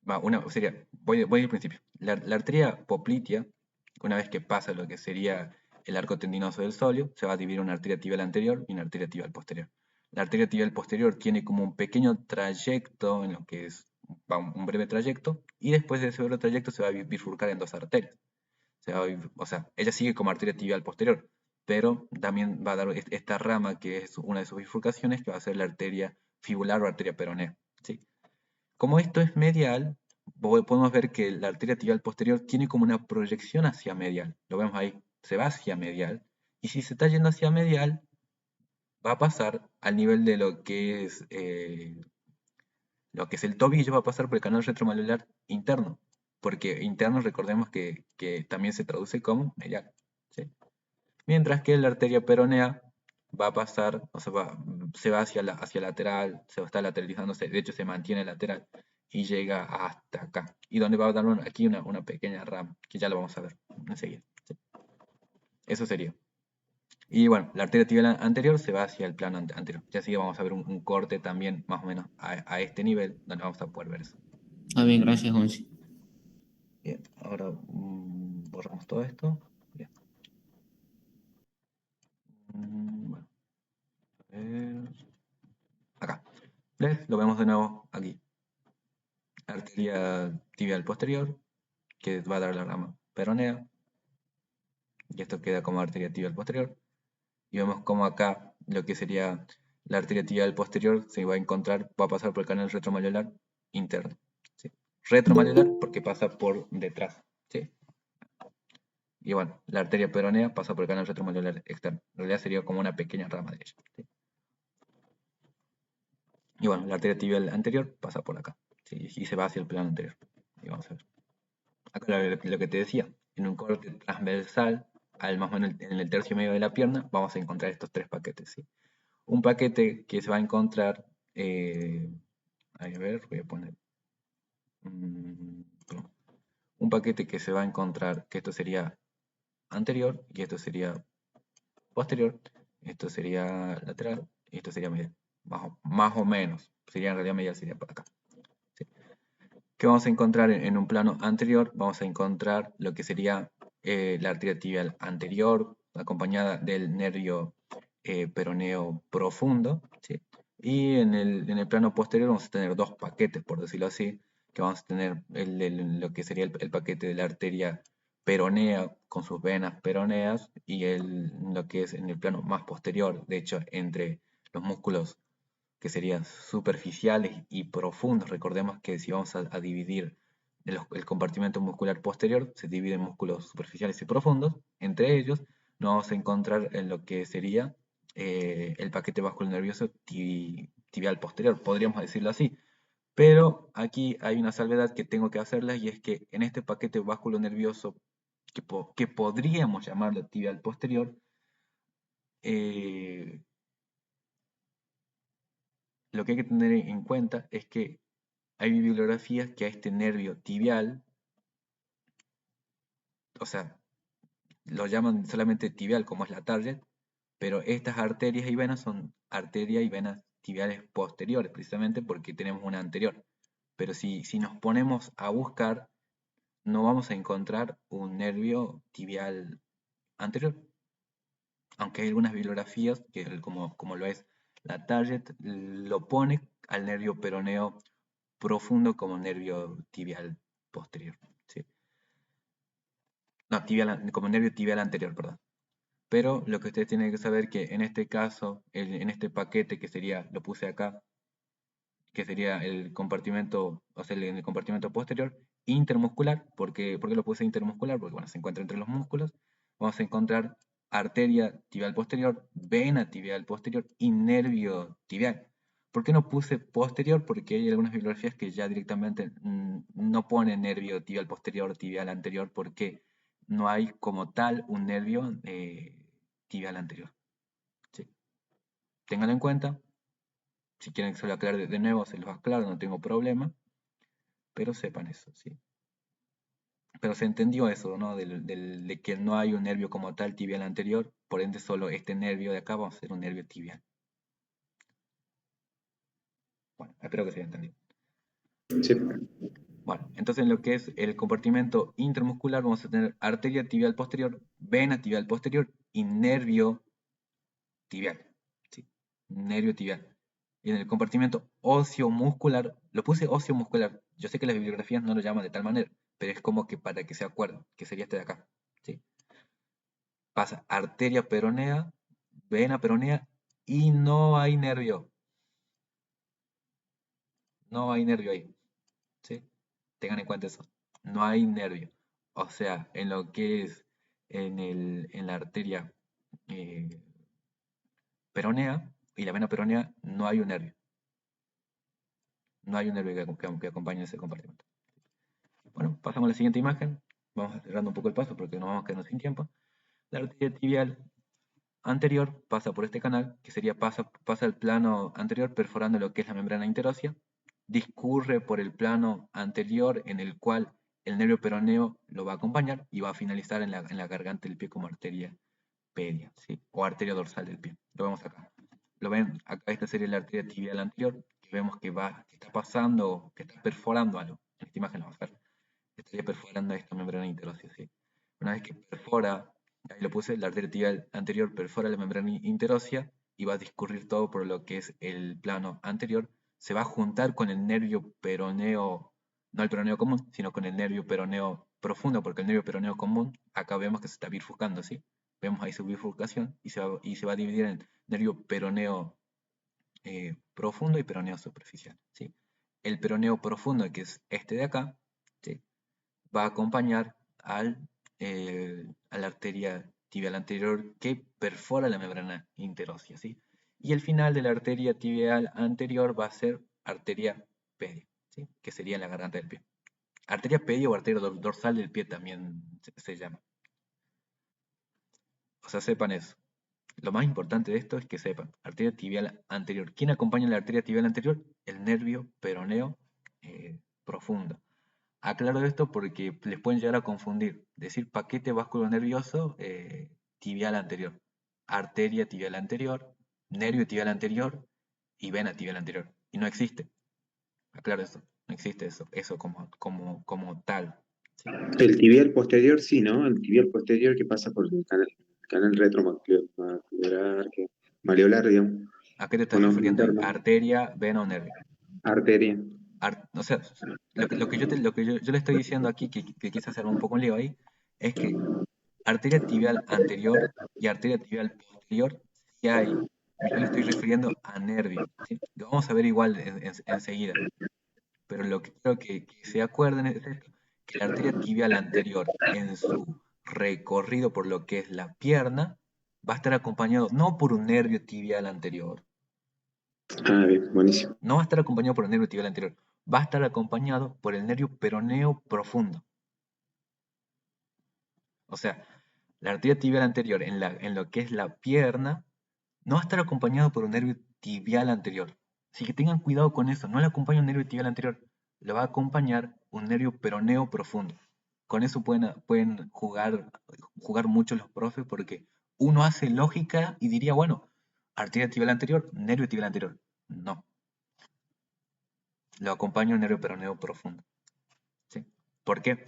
voy al principio. La arteria poplitea, una vez que pasa lo que sería el arco tendinoso del sóleo, se va a dividir una arteria tibial anterior y una arteria tibial posterior. La arteria tibial posterior tiene como un pequeño trayecto, en lo que es un breve trayecto, y después de ese breve trayecto se va a bifurcar en dos arterias. O sea, ella sigue como arteria tibial posterior, pero también va a dar esta rama que es una de sus bifurcaciones, que va a ser la arteria fibular o arteria peronea. ¿Sí? Como esto es medial, podemos ver que la arteria tibial posterior tiene como una proyección hacia medial. Lo vemos ahí, se va hacia medial. Y si se está yendo hacia medial, va a pasar al nivel de lo que es el tobillo, va a pasar por el canal retromalleolar interno. Porque interno recordemos que también se traduce como medial. ¿Sí? Mientras que la arteria peronea va a pasar, o sea, se va hacia lateral, se va a estar lateralizándose, de hecho se mantiene lateral y llega hasta acá. Y donde va a dar aquí una pequeña rama, que ya lo vamos a ver enseguida. ¿Sí? Eso sería. Y bueno, la arteria tibial anterior se va hacia el plano anterior. Ya así vamos a ver un corte también más o menos a este nivel, donde vamos a poder ver eso. Ah, bien, gracias, Onsi. Bien, ahora borramos todo esto. Bien. Bueno, a ver. Acá. ¿Ves? Lo vemos de nuevo aquí. Arteria tibial posterior, que va a dar la rama peronea. Y esto queda como arteria tibial posterior. Y vemos como acá lo que sería la arteria tibial posterior se va a encontrar, va a pasar por el canal retromalleolar interno. ¿Sí? Retromalleolar porque pasa por detrás. ¿Sí? Y bueno, la arteria peronea pasa por el canal retromalleolar externo. En realidad sería como una pequeña rama de ella. ¿Sí? Y bueno, la arteria tibial anterior pasa por acá. ¿Sí? Y se va hacia el plano anterior. Y vamos a ver. Acá lo que te decía, en un corte transversal, más o menos en el tercio medio de la pierna, vamos a encontrar estos tres paquetes. ¿Sí? Un paquete que se va a encontrar, a ver, voy a poner, un paquete que se va a encontrar, que esto sería anterior y esto sería posterior, esto sería lateral y esto sería medial, más o menos, sería en realidad medial, sería por acá. ¿Sí? ¿Qué vamos a encontrar en un plano anterior? Vamos a encontrar lo que sería la arteria tibial anterior, acompañada del nervio peroneo profundo, ¿sí? Y en el plano posterior vamos a tener dos paquetes, por decirlo así, que vamos a tener lo que sería el paquete de la arteria peronea con sus venas peroneas y lo que es en el plano más posterior, de hecho, entre los músculos que serían superficiales y profundos. Recordemos que si vamos a dividir el compartimento muscular posterior, se divide en músculos superficiales y profundos. Entre ellos nos vamos a encontrar en lo que sería el paquete vasculonervioso tibial posterior, podríamos decirlo así. Pero aquí hay una salvedad que tengo que hacerla y es que en este paquete vasculonervioso, que podríamos llamarlo tibial posterior, lo que hay que tener en cuenta es que hay bibliografías que a este nervio tibial, o sea, lo llaman solamente tibial como es la target, pero estas arterias y venas son arterias y venas tibiales posteriores, precisamente porque tenemos una anterior. Pero si nos ponemos a buscar, no vamos a encontrar un nervio tibial anterior. Aunque hay algunas bibliografías, que como lo es la target, lo pone al nervio peroneo profundo como nervio tibial posterior. ¿Sí? No, como nervio tibial anterior, perdón. Pero lo que ustedes tienen que saber que en este caso, en este paquete que sería, lo puse acá, que sería el compartimento, o sea, en el compartimento posterior, intermuscular. ¿Por qué lo puse intermuscular? Porque bueno, se encuentra entre los músculos. Vamos a encontrar arteria tibial posterior, vena tibial posterior y nervio tibial. ¿Por qué no puse posterior? Porque hay algunas bibliografías que ya directamente no ponen nervio tibial posterior, tibial anterior, porque no hay como tal un nervio tibial anterior. ¿Sí? Ténganlo en cuenta. Si quieren que se lo aclare de nuevo, se los aclaro, no tengo problema. Pero sepan eso, ¿sí? Pero se entendió eso, ¿no? De que no hay un nervio como tal tibial anterior, por ende solo este nervio de acá va a ser un nervio tibial. Bueno, espero que se haya entendido. Sí. Bueno, entonces en lo que es el compartimento intermuscular vamos a tener arteria tibial posterior, vena tibial posterior y nervio tibial. ¿Sí? Nervio tibial. Y en el compartimento óseo muscular, lo puse óseo muscular. Yo sé que las bibliografías no lo llaman de tal manera, pero es como que para que se acuerden, que sería este de acá. ¿Sí? Pasa arteria peronea, vena peronea y no hay nervio. No hay nervio ahí. ¿Sí? Tengan en cuenta eso. No hay nervio. O sea, en lo que es en la arteria peronea y la vena peronea no hay un nervio. No hay un nervio que acompañe ese compartimento. Bueno, pasamos a la siguiente imagen. Vamos acelerando un poco el paso porque nos vamos quedando sin tiempo. La arteria tibial anterior pasa por este canal, que sería pasa el plano anterior perforando lo que es la membrana interósea, discurre por el plano anterior en el cual el nervio peroneo lo va a acompañar y va a finalizar en la garganta del pie como arteria pedia, ¿sí? O arteria dorsal del pie. Lo vemos acá. Lo ven acá, esta sería la arteria tibial anterior, que vemos que está pasando, que está perforando algo. En esta imagen lo vamos a ver. Estaría perforando esta membrana interósea, ¿sí? Una vez que perfora, ahí lo puse, la arteria tibial anterior perfora la membrana interósea y va a discurrir todo por lo que es el plano anterior, se va a juntar con el nervio peroneo, no el peroneo común, sino con el nervio peroneo profundo, porque el nervio peroneo común, acá vemos que se está bifurcando, ¿sí? Vemos ahí su bifurcación y se va a dividir en nervio peroneo profundo y peroneo superficial, ¿sí? El peroneo profundo, que es este de acá, ¿sí? Va a acompañar a la arteria tibial anterior que perfora la membrana interósea, ¿sí? Y el final de la arteria tibial anterior va a ser arteria pedia, ¿sí? Que sería en la garganta del pie. Arteria pedia o arteria dorsal del pie también se llama. O sea, sepan eso. Lo más importante de esto es que sepan, arteria tibial anterior. ¿Quién acompaña la arteria tibial anterior? El nervio peroneo profundo. Aclaro esto porque les pueden llegar a confundir. Decir paquete vasculonervioso tibial anterior, arteria tibial anterior, nervio tibial anterior y vena tibial anterior. Y no existe. Aclaro eso. No existe eso como tal. ¿Sí? El tibial posterior sí, ¿no? El tibial posterior que pasa por el canal retromacular, maleolar, digamos. ¿A qué te ¿O estás no? refiriendo ahí? Interno. Arteria, vena o nervio. Arteria. O sea, lo que yo le estoy diciendo aquí, que quise hacer un poco un lío ahí, es que arteria tibial anterior y arteria tibial posterior sí hay. Yo le estoy refiriendo a nervio, ¿sí? Lo vamos a ver igual enseguida. Pero lo que quiero que se acuerden es esto, que la arteria tibial anterior en su recorrido por lo que es la pierna va a estar acompañado no por un nervio tibial anterior, Ah, bien, buenísimo. no va a estar acompañado por el nervio tibial anterior, va a estar acompañado por el nervio peroneo profundo. O sea, la arteria tibial anterior en lo que es la pierna no va a estar acompañado por un nervio tibial anterior. Así que tengan cuidado con eso, no le acompaña un nervio tibial anterior, le va a acompañar un nervio peroneo profundo. Con eso pueden jugar mucho los profes porque uno hace lógica y diría, bueno, arteria tibial anterior, nervio tibial anterior. No, lo acompaña un nervio peroneo profundo. ¿Sí? ¿Por qué?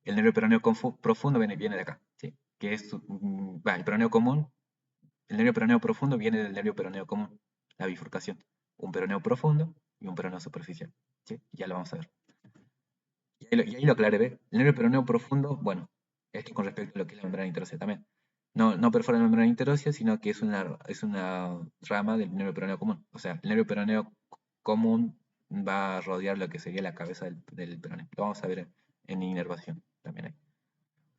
El nervio peroneo profundo viene de acá, ¿sí? Que es el peroneo común. El nervio peroneo profundo viene del nervio peroneo común, la bifurcación. Un peroneo profundo y un peroneo superficial. ¿Sí? Ya lo vamos a ver. Y ahí lo aclaré, ¿ve? El nervio peroneo profundo, bueno, esto con respecto a lo que es la membrana interósea también. No perfora la membrana interósea, sino que es una rama del nervio peroneo común. O sea, el nervio peroneo común va a rodear lo que sería la cabeza del peroneo. Lo vamos a ver en inervación también ahí.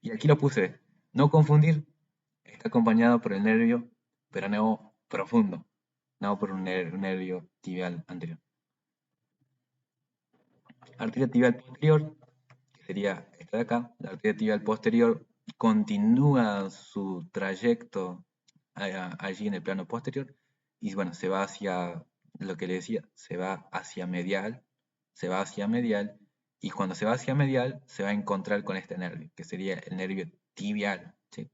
Y aquí lo puse, no confundir, está acompañado por el nervio peroneo profundo, no por un nervio tibial anterior. Arteria tibial posterior, que sería esta de acá, la arteria tibial posterior continúa su trayecto allí en el plano posterior y bueno, se va hacia, lo que le decía, se va hacia medial y cuando se va hacia medial se va a encontrar con este nervio, que sería el nervio tibial, ¿sí?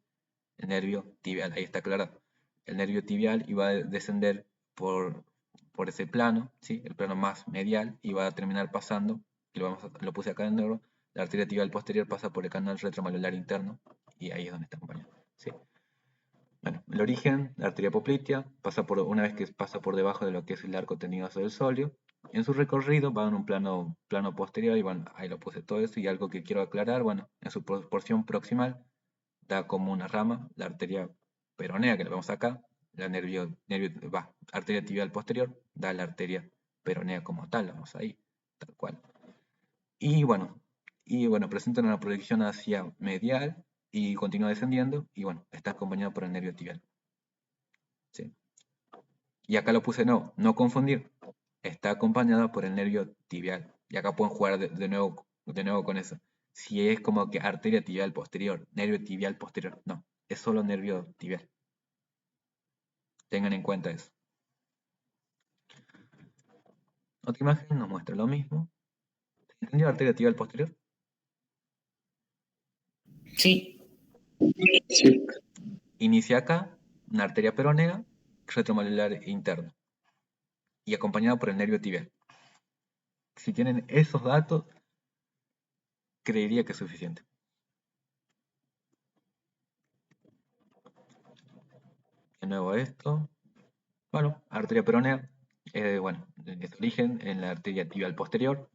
El nervio tibial, ahí está claro. El nervio tibial iba a descender por ese plano, ¿sí? El plano más medial, y va a terminar pasando, y lo puse acá en negro, la arteria tibial posterior pasa por el canal retromaleolar interno, y ahí es donde está acompañado, ¿sí? Bueno, el origen, la arteria poplitea, una vez que pasa por debajo de lo que es el arco tendinoso del sóleo, en su recorrido va en un plano posterior, y bueno, ahí lo puse todo eso, y algo que quiero aclarar, bueno, en su porción proximal, da como una rama, la arteria peronea que la vemos acá, arteria tibial posterior, da la arteria peronea como tal, vamos ahí, tal cual. Y bueno, presenta una proyección hacia medial y continúa descendiendo, y bueno, está acompañado por el nervio tibial. ¿Sí? Y acá lo puse no confundir, está acompañado por el nervio tibial. Y acá pueden jugar de nuevo con eso. Si es como que arteria tibial posterior, nervio tibial posterior, no, es solo nervio tibial. Tengan en cuenta eso. Otra imagen nos muestra lo mismo. ¿Se entendió la arteria tibial posterior? Sí. Sí. Inicia acá una arteria peronea retromalular interna y acompañada por el nervio tibial. Si tienen esos datos, creería que es suficiente. De nuevo esto. Bueno, arteria peronea, bueno, es origen en la arteria tibial posterior.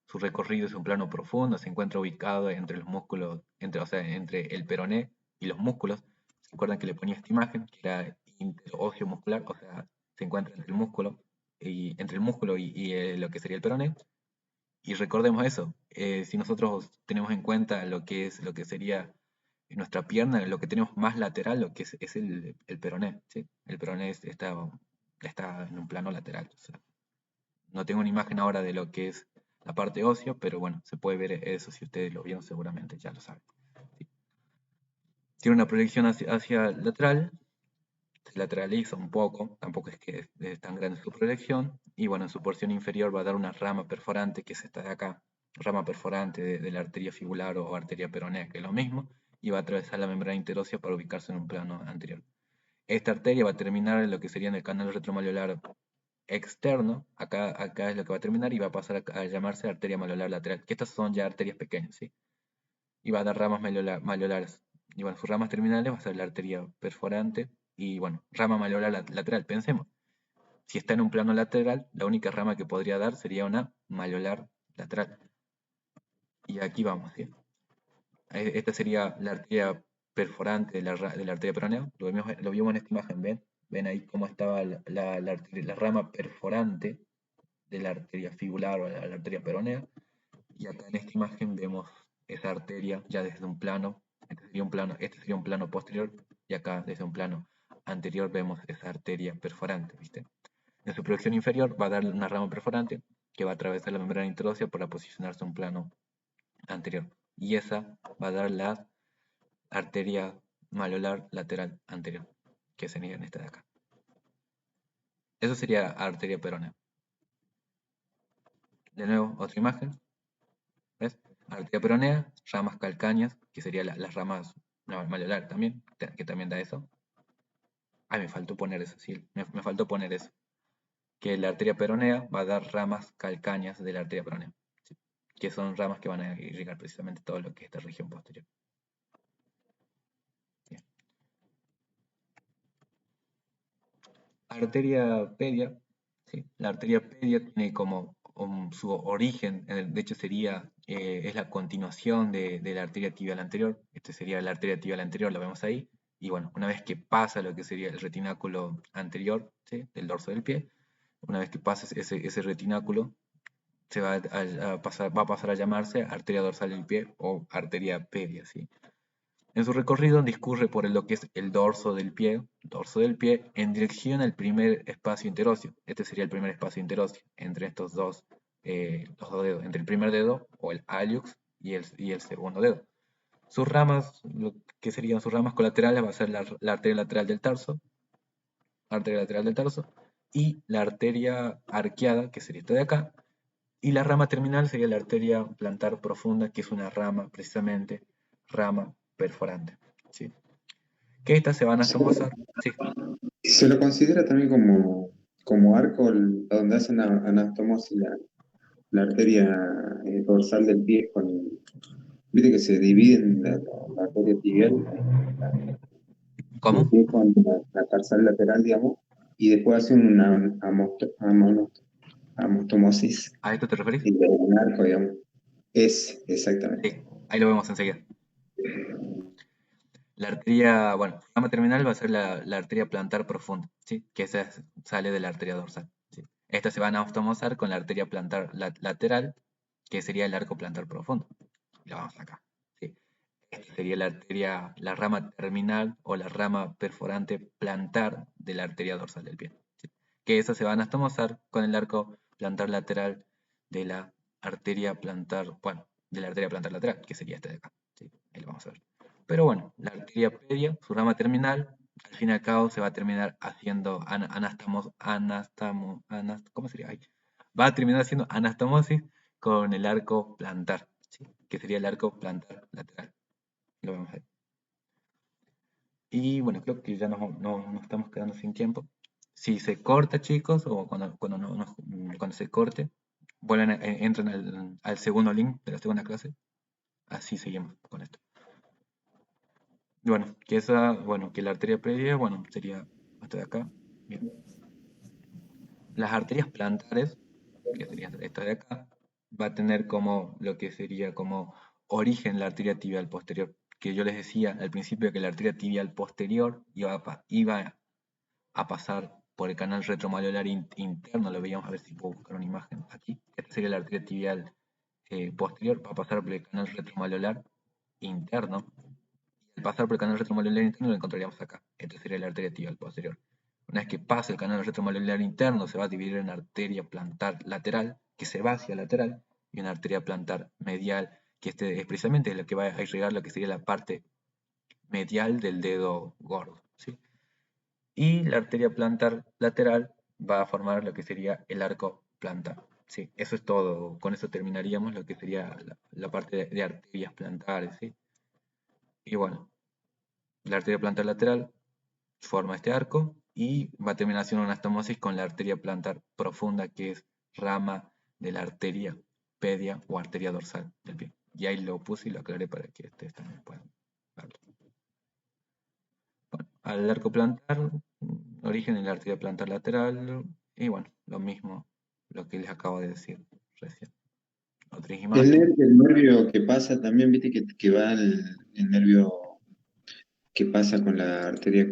Su recorrido es un plano profundo, se encuentra ubicado entre los músculos, o sea, entre el peroné y los músculos. ¿Se acuerdan que le ponía esta imagen? Que era interóseo muscular, o sea, se encuentra entre el músculo y lo que sería el peroné. Y recordemos eso, si nosotros tenemos en cuenta lo que sería nuestra pierna, lo que tenemos más lateral, lo que es el peroné, ¿sí? El peroné está en un plano lateral. O sea, no tengo una imagen ahora de lo que es la parte ósea, pero bueno, se puede ver eso, si ustedes lo vieron seguramente ya lo saben. ¿Sí? Tiene una proyección hacia lateral, se lateraliza un poco, tampoco es que es tan grande su proyección, y bueno, en su porción inferior va a dar una rama perforante, que es esta de acá, rama perforante de la arteria fibular o arteria peronea, que es lo mismo, y va a atravesar la membrana interósea para ubicarse en un plano anterior. Esta arteria va a terminar en lo que sería en el canal retromalleolar externo, acá es lo que va a terminar y va a pasar a llamarse arteria malleolar lateral, que estas son ya arterias pequeñas, ¿sí? Y va a dar ramas malleolares. Y bueno, sus ramas terminales va a ser la arteria perforante y bueno, rama malleolar lateral. Pensemos, si está en un plano lateral, la única rama que podría dar sería una malleolar lateral. Y aquí vamos, ¿sí? Esta sería la arteria perforante de la arteria peronea. Lo vimos en esta imagen, ¿ven? Ven ahí cómo estaba la rama perforante de la arteria fibular o la arteria peronea. Y acá en esta imagen vemos esa arteria ya desde un plano. Este sería un plano posterior. Y acá desde un plano anterior vemos esa arteria perforante, ¿viste? En su proyección inferior va a dar una rama perforante que va a atravesar la membrana interósea para posicionarse en un plano anterior. Y esa va a dar la arteria malleolar lateral anterior, que sería en esta de acá. Eso sería arteria peronea. De nuevo, otra imagen. ¿Ves? Arteria peronea, ramas calcáneas, que serían las ramas malleolares también, que también da eso. Ay, me faltó poner eso, sí, me faltó poner eso. Que la arteria peronea va a dar ramas calcáneas de la arteria peronea, ¿sí? Que son ramas que van a irrigar precisamente todo lo que es esta región posterior. Bien. Arteria pedia, ¿sí? La arteria pedia tiene como su origen, de hecho es la continuación de la arteria tibial anterior. Este sería la arteria tibial anterior, lo vemos ahí. Y bueno, una vez que pasa lo que sería el retináculo anterior, ¿sí? Del dorso del pie, una vez que pasa ese retináculo, va a pasar a llamarse arteria dorsal del pie o arteria pedia, ¿sí? En su recorrido discurre por lo que es el dorso del pie, en dirección al primer espacio interóseo. Este sería el primer espacio interóseo entre estos los dos dedos, entre el primer dedo o el hallux y el segundo dedo. Sus ramas, lo que serían sus ramas colaterales, va a ser la arteria lateral del tarso, y la arteria arqueada, que sería esta de acá, y la rama terminal sería la arteria plantar profunda, que es una rama, precisamente, rama perforante, ¿sí? Que estas se van a estomosar, ¿sí? Se lo considera también como arco a donde hacen anastomosis la arteria dorsal del pie viste que se dividen la arteria tibial del ¿Cómo? pie con la tarsal lateral, digamos, y después hacen una amostomosis ¿A esto te referís? y de un arco, digamos. Exactamente. Sí, ahí lo vemos enseguida. La arteria, bueno, su rama terminal va a ser la arteria plantar profunda, ¿sí? Que esa sale de la arteria dorsal, ¿sí? Estas se van a anastomosar con la arteria plantar lateral, que sería el arco plantar profundo. Lo vamos acá, ¿sí? Esta sería la rama terminal o la rama perforante plantar de la arteria dorsal del pie, ¿sí? Que esa se va a anastomosar con el arco plantar lateral de la arteria plantar, bueno, de la arteria plantar lateral, que sería esta de acá, ¿sí? Ahí lo vamos a ver. Pero bueno, la arteria pedia, su rama terminal, al fin y al cabo se va a terminar haciendo ¿cómo sería? Ay. Va a terminar haciendo anastomosis con el arco plantar, ¿sí? Que sería el arco plantar lateral. Lo vemos ahí. Y bueno, creo que ya nos estamos quedando sin tiempo. Si se corta, chicos, o cuando se corte, entran al segundo link de la segunda clase. Así seguimos con esto. Y bueno, que la arteria previa, bueno, sería hasta de acá. Bien. Las arterias plantares, que sería esta de acá, va a tener como lo que sería como origen la arteria tibial posterior. Que yo les decía al principio que la arteria tibial posterior iba a pasar por el canal retromaleolar interno. Lo veíamos, a ver si puedo buscar una imagen aquí. Esta sería la arteria tibial posterior, va a pasar por el canal retromaleolar interno. Al pasar por el canal retromaleolar interno lo encontraríamos acá. Esta sería la arteria tibial posterior. Una vez que pase el canal retromaleolar interno, se va a dividir en arteria plantar lateral, que se va hacia lateral, y una arteria plantar medial, que es precisamente lo que va a irrigar lo que sería la parte medial del dedo gordo, ¿sí? Y la arteria plantar lateral va a formar lo que sería el arco plantar. Sí, eso es todo. Con eso terminaríamos lo que sería la parte de arterias plantares, ¿sí? Y bueno, la arteria plantar lateral forma este arco y va a terminar haciendo una anastomosis con la arteria plantar profunda, que es rama de la arteria pedia o arteria dorsal del pie. Y ahí lo puse y lo aclaré para que ustedes también puedan verlo. Bueno, al arco plantar, origen en la arteria plantar lateral, y bueno, lo mismo, lo que les acabo de decir recién. Otras El imágenes. nervio que pasa también, viste que va el nervio que pasa con la arteria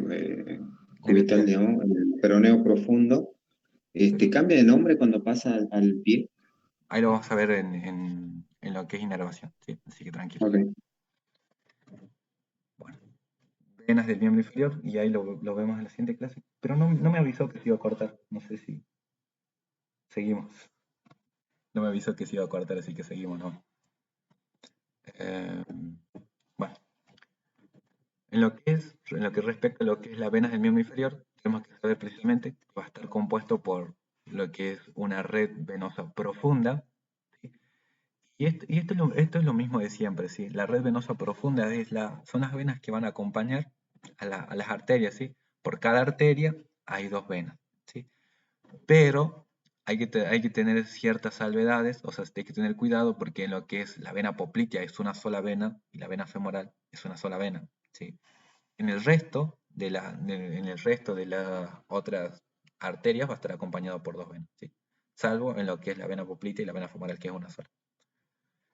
cubital, digamos, el peroneo profundo, cambia de nombre cuando pasa al pie. Ahí lo vamos a ver en lo que es inervación, ¿sí? Así que tranquilo. Ok. Bueno, venas del miembro inferior, y ahí lo vemos en la siguiente clase. Pero no me avisó que se iba a cortar. No sé si seguimos. No me avisó que se iba a cortar, así que seguimos, ¿no? Bueno, en lo que respecta a lo que es las venas del miembro inferior, tenemos que saber precisamente que va a estar compuesto por lo que es una red venosa profunda, ¿sí? Y esto es lo mismo de siempre, ¿sí? La red venosa profunda son las venas que van a acompañar a las arterias, ¿sí? Por cada arteria hay dos venas, ¿sí? Pero hay que tener ciertas salvedades, o sea, hay que tener cuidado porque en lo que es la vena poplitea es una sola vena y la vena femoral es una sola vena, ¿sí? En el resto de las otras arterias va a estar acompañado por dos venas, ¿sí? Salvo en lo que es la vena poplitea y la vena femoral, que es una sola.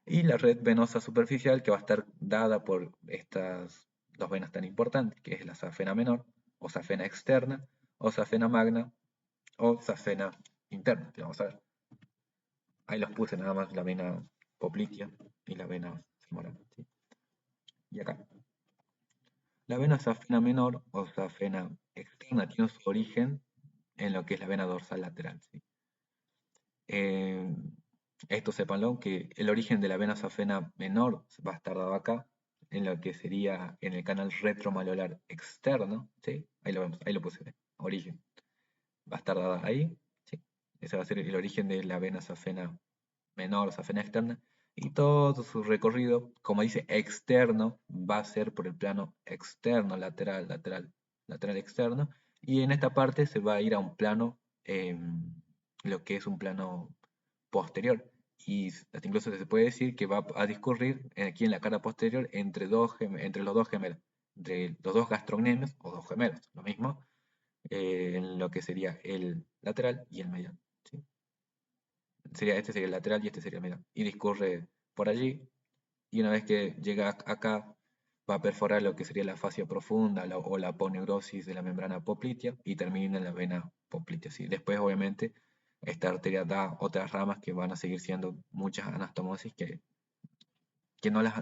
Y la red venosa superficial, que va a estar dada por estas dos venas tan importantes, que es la safena menor, o safena externa, o safena magna, o safena interna, que vamos a ver. Ahí los puse nada más, la vena poplitea y la vena femoral, ¿sí? Y acá. La vena safena menor o safena externa tiene su origen en lo que es la vena dorsal lateral, ¿sí? Esto sépanlo, que el origen de la vena safena menor va a estar dado acá, en lo que sería en el canal retromaleolar externo, ¿sí? Ahí lo vemos, ahí lo puse, origen. Va a estar dada ahí, ¿sí? Ese va a ser el origen de la vena safena menor, safena externa, y todo su recorrido, como dice externo, va a ser por el plano externo, lateral, lateral, lateral externo, y en esta parte se va a ir a un plano, lo que es un plano posterior, y hasta incluso se puede decir que va a discurrir aquí en la cara posterior entre los dos gemelos, entre los dos gastrocnemios o dos gemelos, lo mismo, en lo que sería el lateral y el medial, ¿sí? Este sería el lateral y este sería el medial. Y discurre por allí, y una vez que llega acá, va a perforar lo que sería la fascia profunda o la aponeurosis de la membrana poplitea y termina en la vena poplitea, ¿sí? Después, obviamente, esta arteria da otras ramas que van a seguir siendo muchas anastomosis que no las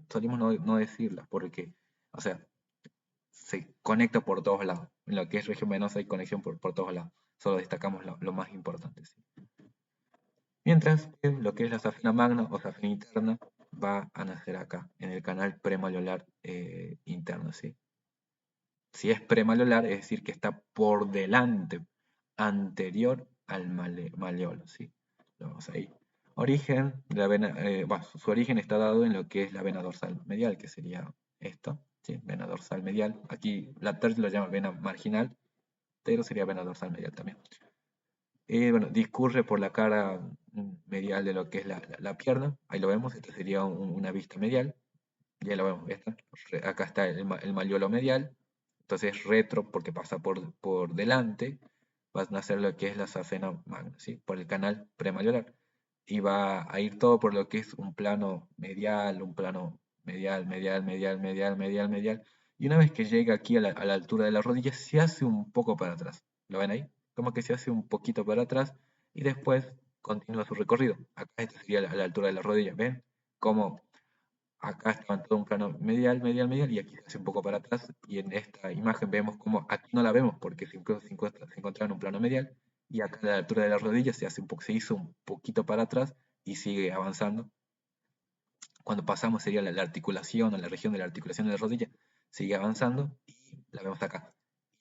solimos no decirlas, porque, o sea, se conecta por todos lados. En lo que es región venosa hay conexión por todos lados. Solo destacamos lo más importante, ¿sí? Mientras que lo que es la safena magna o safena interna va a nacer acá, en el canal premaleolar interno, ¿sí? Si es premaleolar, es decir, que está por delante, anterior al maleolo, ¿sí? Lo vemos ahí. Origen de la vena, bueno, su origen está dado en lo que es la vena dorsal medial, que sería esto, ¿sí? Vena dorsal medial. Aquí la TERT lo llama vena marginal, pero sería vena dorsal medial también. Bueno, discurre por la cara medial de lo que es la pierna, ahí lo vemos, esta sería una vista medial, ya lo vemos, ¿esta? Acá está el maleolo medial, entonces retro porque pasa por delante, va a nacer lo que es la safena magna, ¿sí? Por el canal premaleolar, y va a ir todo por lo que es un plano medial, medial, y una vez que llega aquí a la altura de la rodilla, se hace un poco para atrás, ¿lo ven ahí? Como que se hace un poquito para atrás, y después continúa su recorrido. Acá esta sería a la altura de la rodilla, ¿ven? Como acá está en todo un plano medial, y aquí se hace un poco para atrás, y en esta imagen vemos como aquí no la vemos porque se encuentra en un plano medial, y acá a la altura de la rodilla se hizo un poquito para atrás y sigue avanzando. Cuando pasamos sería la articulación o la región de la articulación de la rodilla, sigue avanzando y la vemos acá.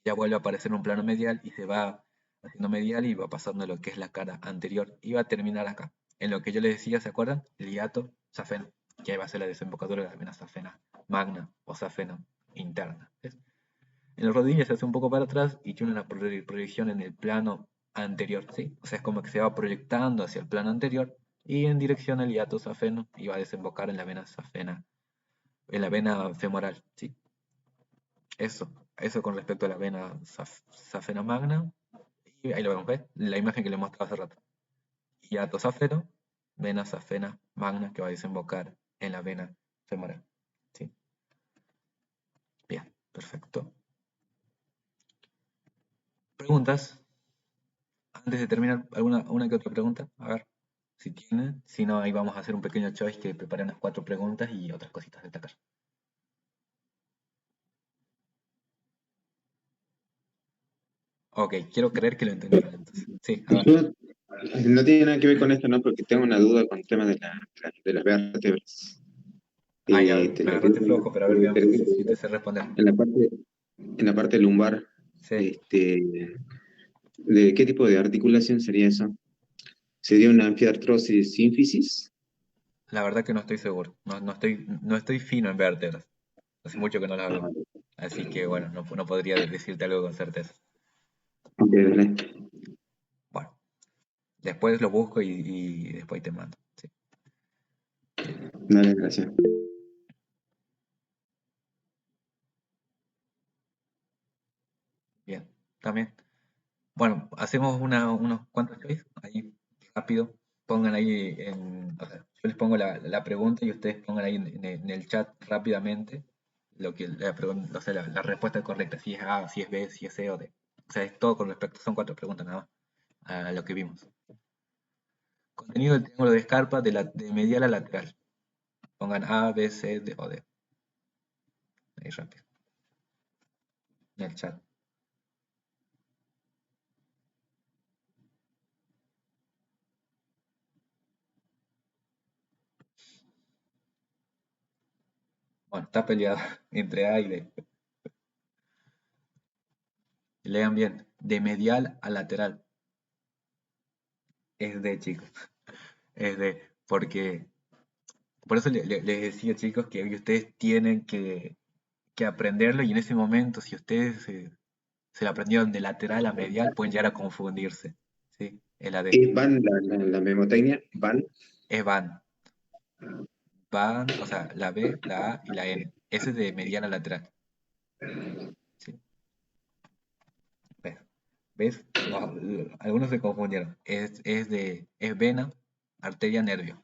Ya vuelve a aparecer un plano medial y se va haciendo medial y va pasando lo que es la cara anterior y va a terminar acá. En lo que yo les decía, ¿se acuerdan? El hiato safeno, que ahí va a ser la desembocadura de la vena safena magna o safena interna. ¿Ves? En la rodilla se hace un poco para atrás y tiene una proyección en el plano anterior, ¿sí? O sea, es como que se va proyectando hacia el plano anterior y en dirección al hiato safeno y va a desembocar en la vena safena, en la vena femoral, ¿sí? Eso con respecto a la vena safena magna. Y ahí lo vemos, ¿ves? La imagen que le mostraba hace rato. Hiato safeno, vena safena magna que va a desembocar en la vena femoral, ¿sí? Bien, perfecto. ¿Preguntas? Antes de terminar, una que otra pregunta, a ver si tienen. Si no, ahí vamos a hacer un pequeño choice que preparé unas 4 preguntas y otras cositas a destacar. Ok, quiero creer que lo entendieron entonces. Sí, a ver. Yo, no tiene nada que ver con esto, ¿no? Porque tengo una duda con el tema de las vértebras. Ay, a ver, Te me la agarraste quiero- flojo, pero a ver, veamos si te sé responder. en la parte lumbar, Sí, ¿de qué tipo de articulación sería eso? ¿Sería una anfiartrosis sínfisis? la verdad que no estoy seguro. No estoy fino en vértebras. Hace mucho que no las veo. Ah, Así que bueno, no podría decirte algo con certeza. ok, dale. Bueno, después lo busco y después te mando. Sí, Dale, gracias. bien, también. Bueno, hacemos unos cuantos choice ahí rápido. Pongan ahí o sea, yo les pongo la pregunta y ustedes pongan ahí en el chat rápidamente lo que o sea, la respuesta correcta, si es A, si es B, si es C o D. O sea, es todo con respecto, son 4 preguntas nada más a lo que vimos. Contenido del triángulo de escarpa de medial a lateral. Pongan A, B, C, D o D. Ahí rápido. En el chat. Bueno, está peleado entre A y D. Lean bien. De medial a lateral. Es D, chicos. Es D. Porque por eso les decía, chicos, que hoy ustedes tienen que aprenderlo y en ese momento, si ustedes se lo aprendieron de lateral a medial, pueden llegar a confundirse. ¿Sí? Es la D. ¿Es van la memotecnia? ¿Van? Es van. Van, o sea, la B, la A y la N. Ese es de medial a lateral. ¿Sí? ¿Ves? ¿Ves? Algunos se confundieron. Es vena, arteria, nervio.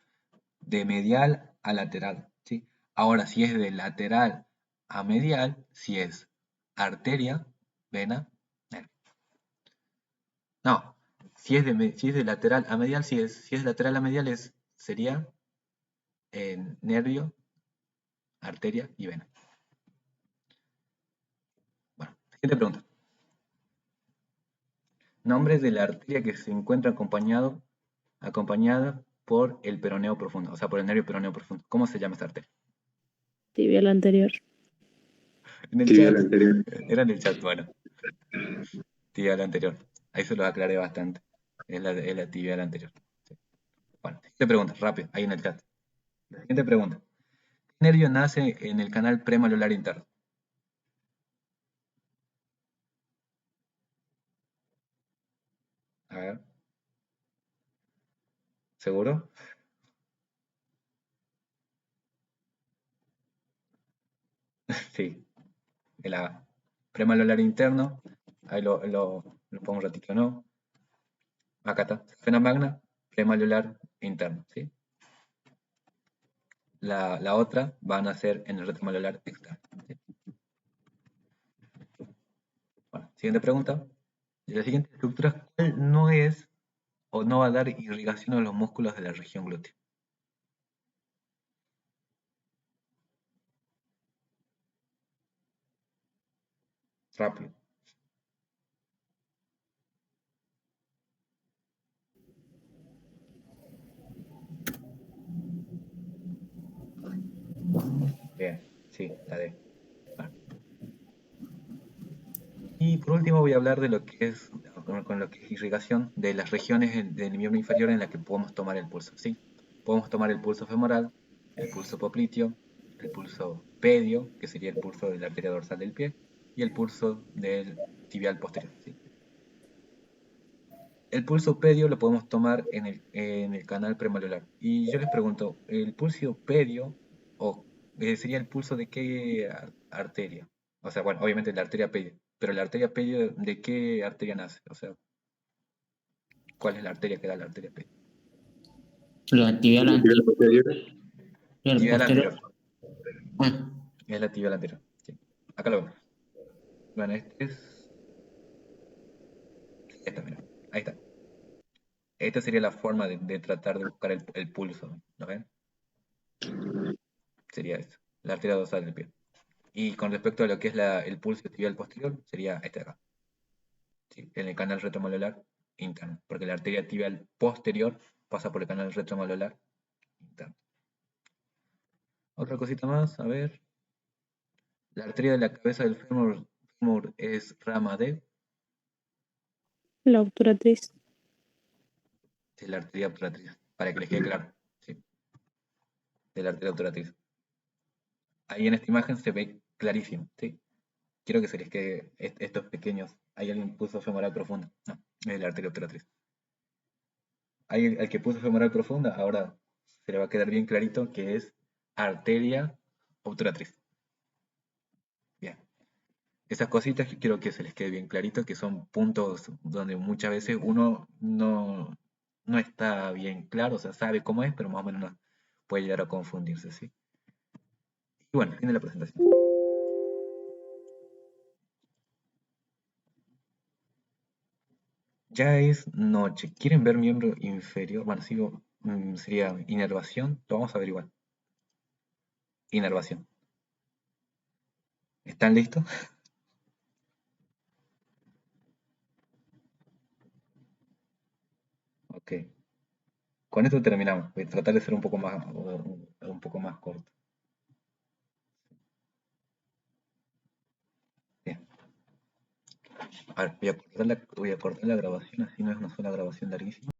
De medial a lateral, ¿sí? Ahora, si es de lateral a medial, si es arteria, vena, nervio. No, si es de lateral a medial, si es lateral a medial, sería nervio, arteria y vena. Bueno, siguiente pregunta. Nombre de la arteria que se encuentra acompañada por el peroneo profundo, o sea, por el nervio peroneo profundo. ¿Cómo se llama esta arteria? Tibial anterior. En el Tibia chat. la anterior. Era en el chat, bueno. Tibial anterior. Ahí se los aclaré bastante. Es la tibial anterior. Sí. Bueno, siguiente pregunta, rápido, ahí en el chat. La siguiente pregunta. ¿Qué nervio nace en el canal premalolar interno? A ver. ¿Seguro? Sí, el A. Premalolar interno. Ahí lo pongo un ratito, ¿no? Acá está. Fena magna, premalolar interno, ¿sí? La otra van a ser en el retromalolar externo. ¿Sí? Bueno, siguiente pregunta. De las siguientes estructuras, ¿cuál no es o no va a dar irrigación a los músculos de la región glútea? Rápido. Bien, sí, la D. Bueno. Y por último voy a hablar de lo que es, con lo que es irrigación, de las regiones del miembro inferior en las que podemos tomar el pulso, ¿sí? Podemos tomar el pulso femoral, el pulso popliteo, el pulso pedio, que sería el pulso de la arteria dorsal del pie, y el pulso del tibial posterior, ¿sí? El pulso pedio lo podemos tomar en el canal premalolar. Y yo les pregunto, ¿el pulso pedio o sería el pulso de qué arteria? O sea, bueno, obviamente la arteria pedio, pero la arteria pedio, ¿de qué arteria nace? O sea, ¿cuál es la arteria que da la arteria pedio? La tibial Tibia anterior, posterior. el Tibial posterior. anterior, Ah, es la tibial anterior. Sí. Acá lo vemos. Bueno, este es esta, mira, ahí está. Esta sería la forma de tratar de buscar el pulso, ¿lo ven? Sería esto, la arteria dorsal del pie. Y con respecto a lo que es el pulso tibial posterior, sería este de acá, ¿sí? En el canal retromalolar interno, porque la arteria tibial posterior pasa por el canal retromalolar interno. Otra cosita más, a ver. La arteria de la cabeza del fémur es rama D, La obturatriz. es la arteria obturatriz, para que les quede claro, ¿sí? De la arteria obturatriz. Ahí en esta imagen se ve clarísimo, ¿sí? Quiero que se les quede estos pequeños. Hay alguien puso femoral profunda. No, es la arteria obturatriz. Ahí al que puso femoral profunda, ahora se le va a quedar bien clarito que es arteria obturatriz. Bien. Esas cositas que quiero que se les quede bien clarito, que son puntos donde muchas veces uno no está bien claro, o sea, sabe cómo es, pero más o menos puede llegar a confundirse, ¿sí? Y bueno, fin de la presentación. Ya es noche. ¿Quieren ver miembro inferior? Bueno, sigo, sería inervación. Lo vamos a ver igual. Inervación. ¿Están listos? Ok. Con esto terminamos. Voy a tratar de ser un poco más corto. Bien. A ver, voy a cortar la grabación, así no es una sola grabación larguísima.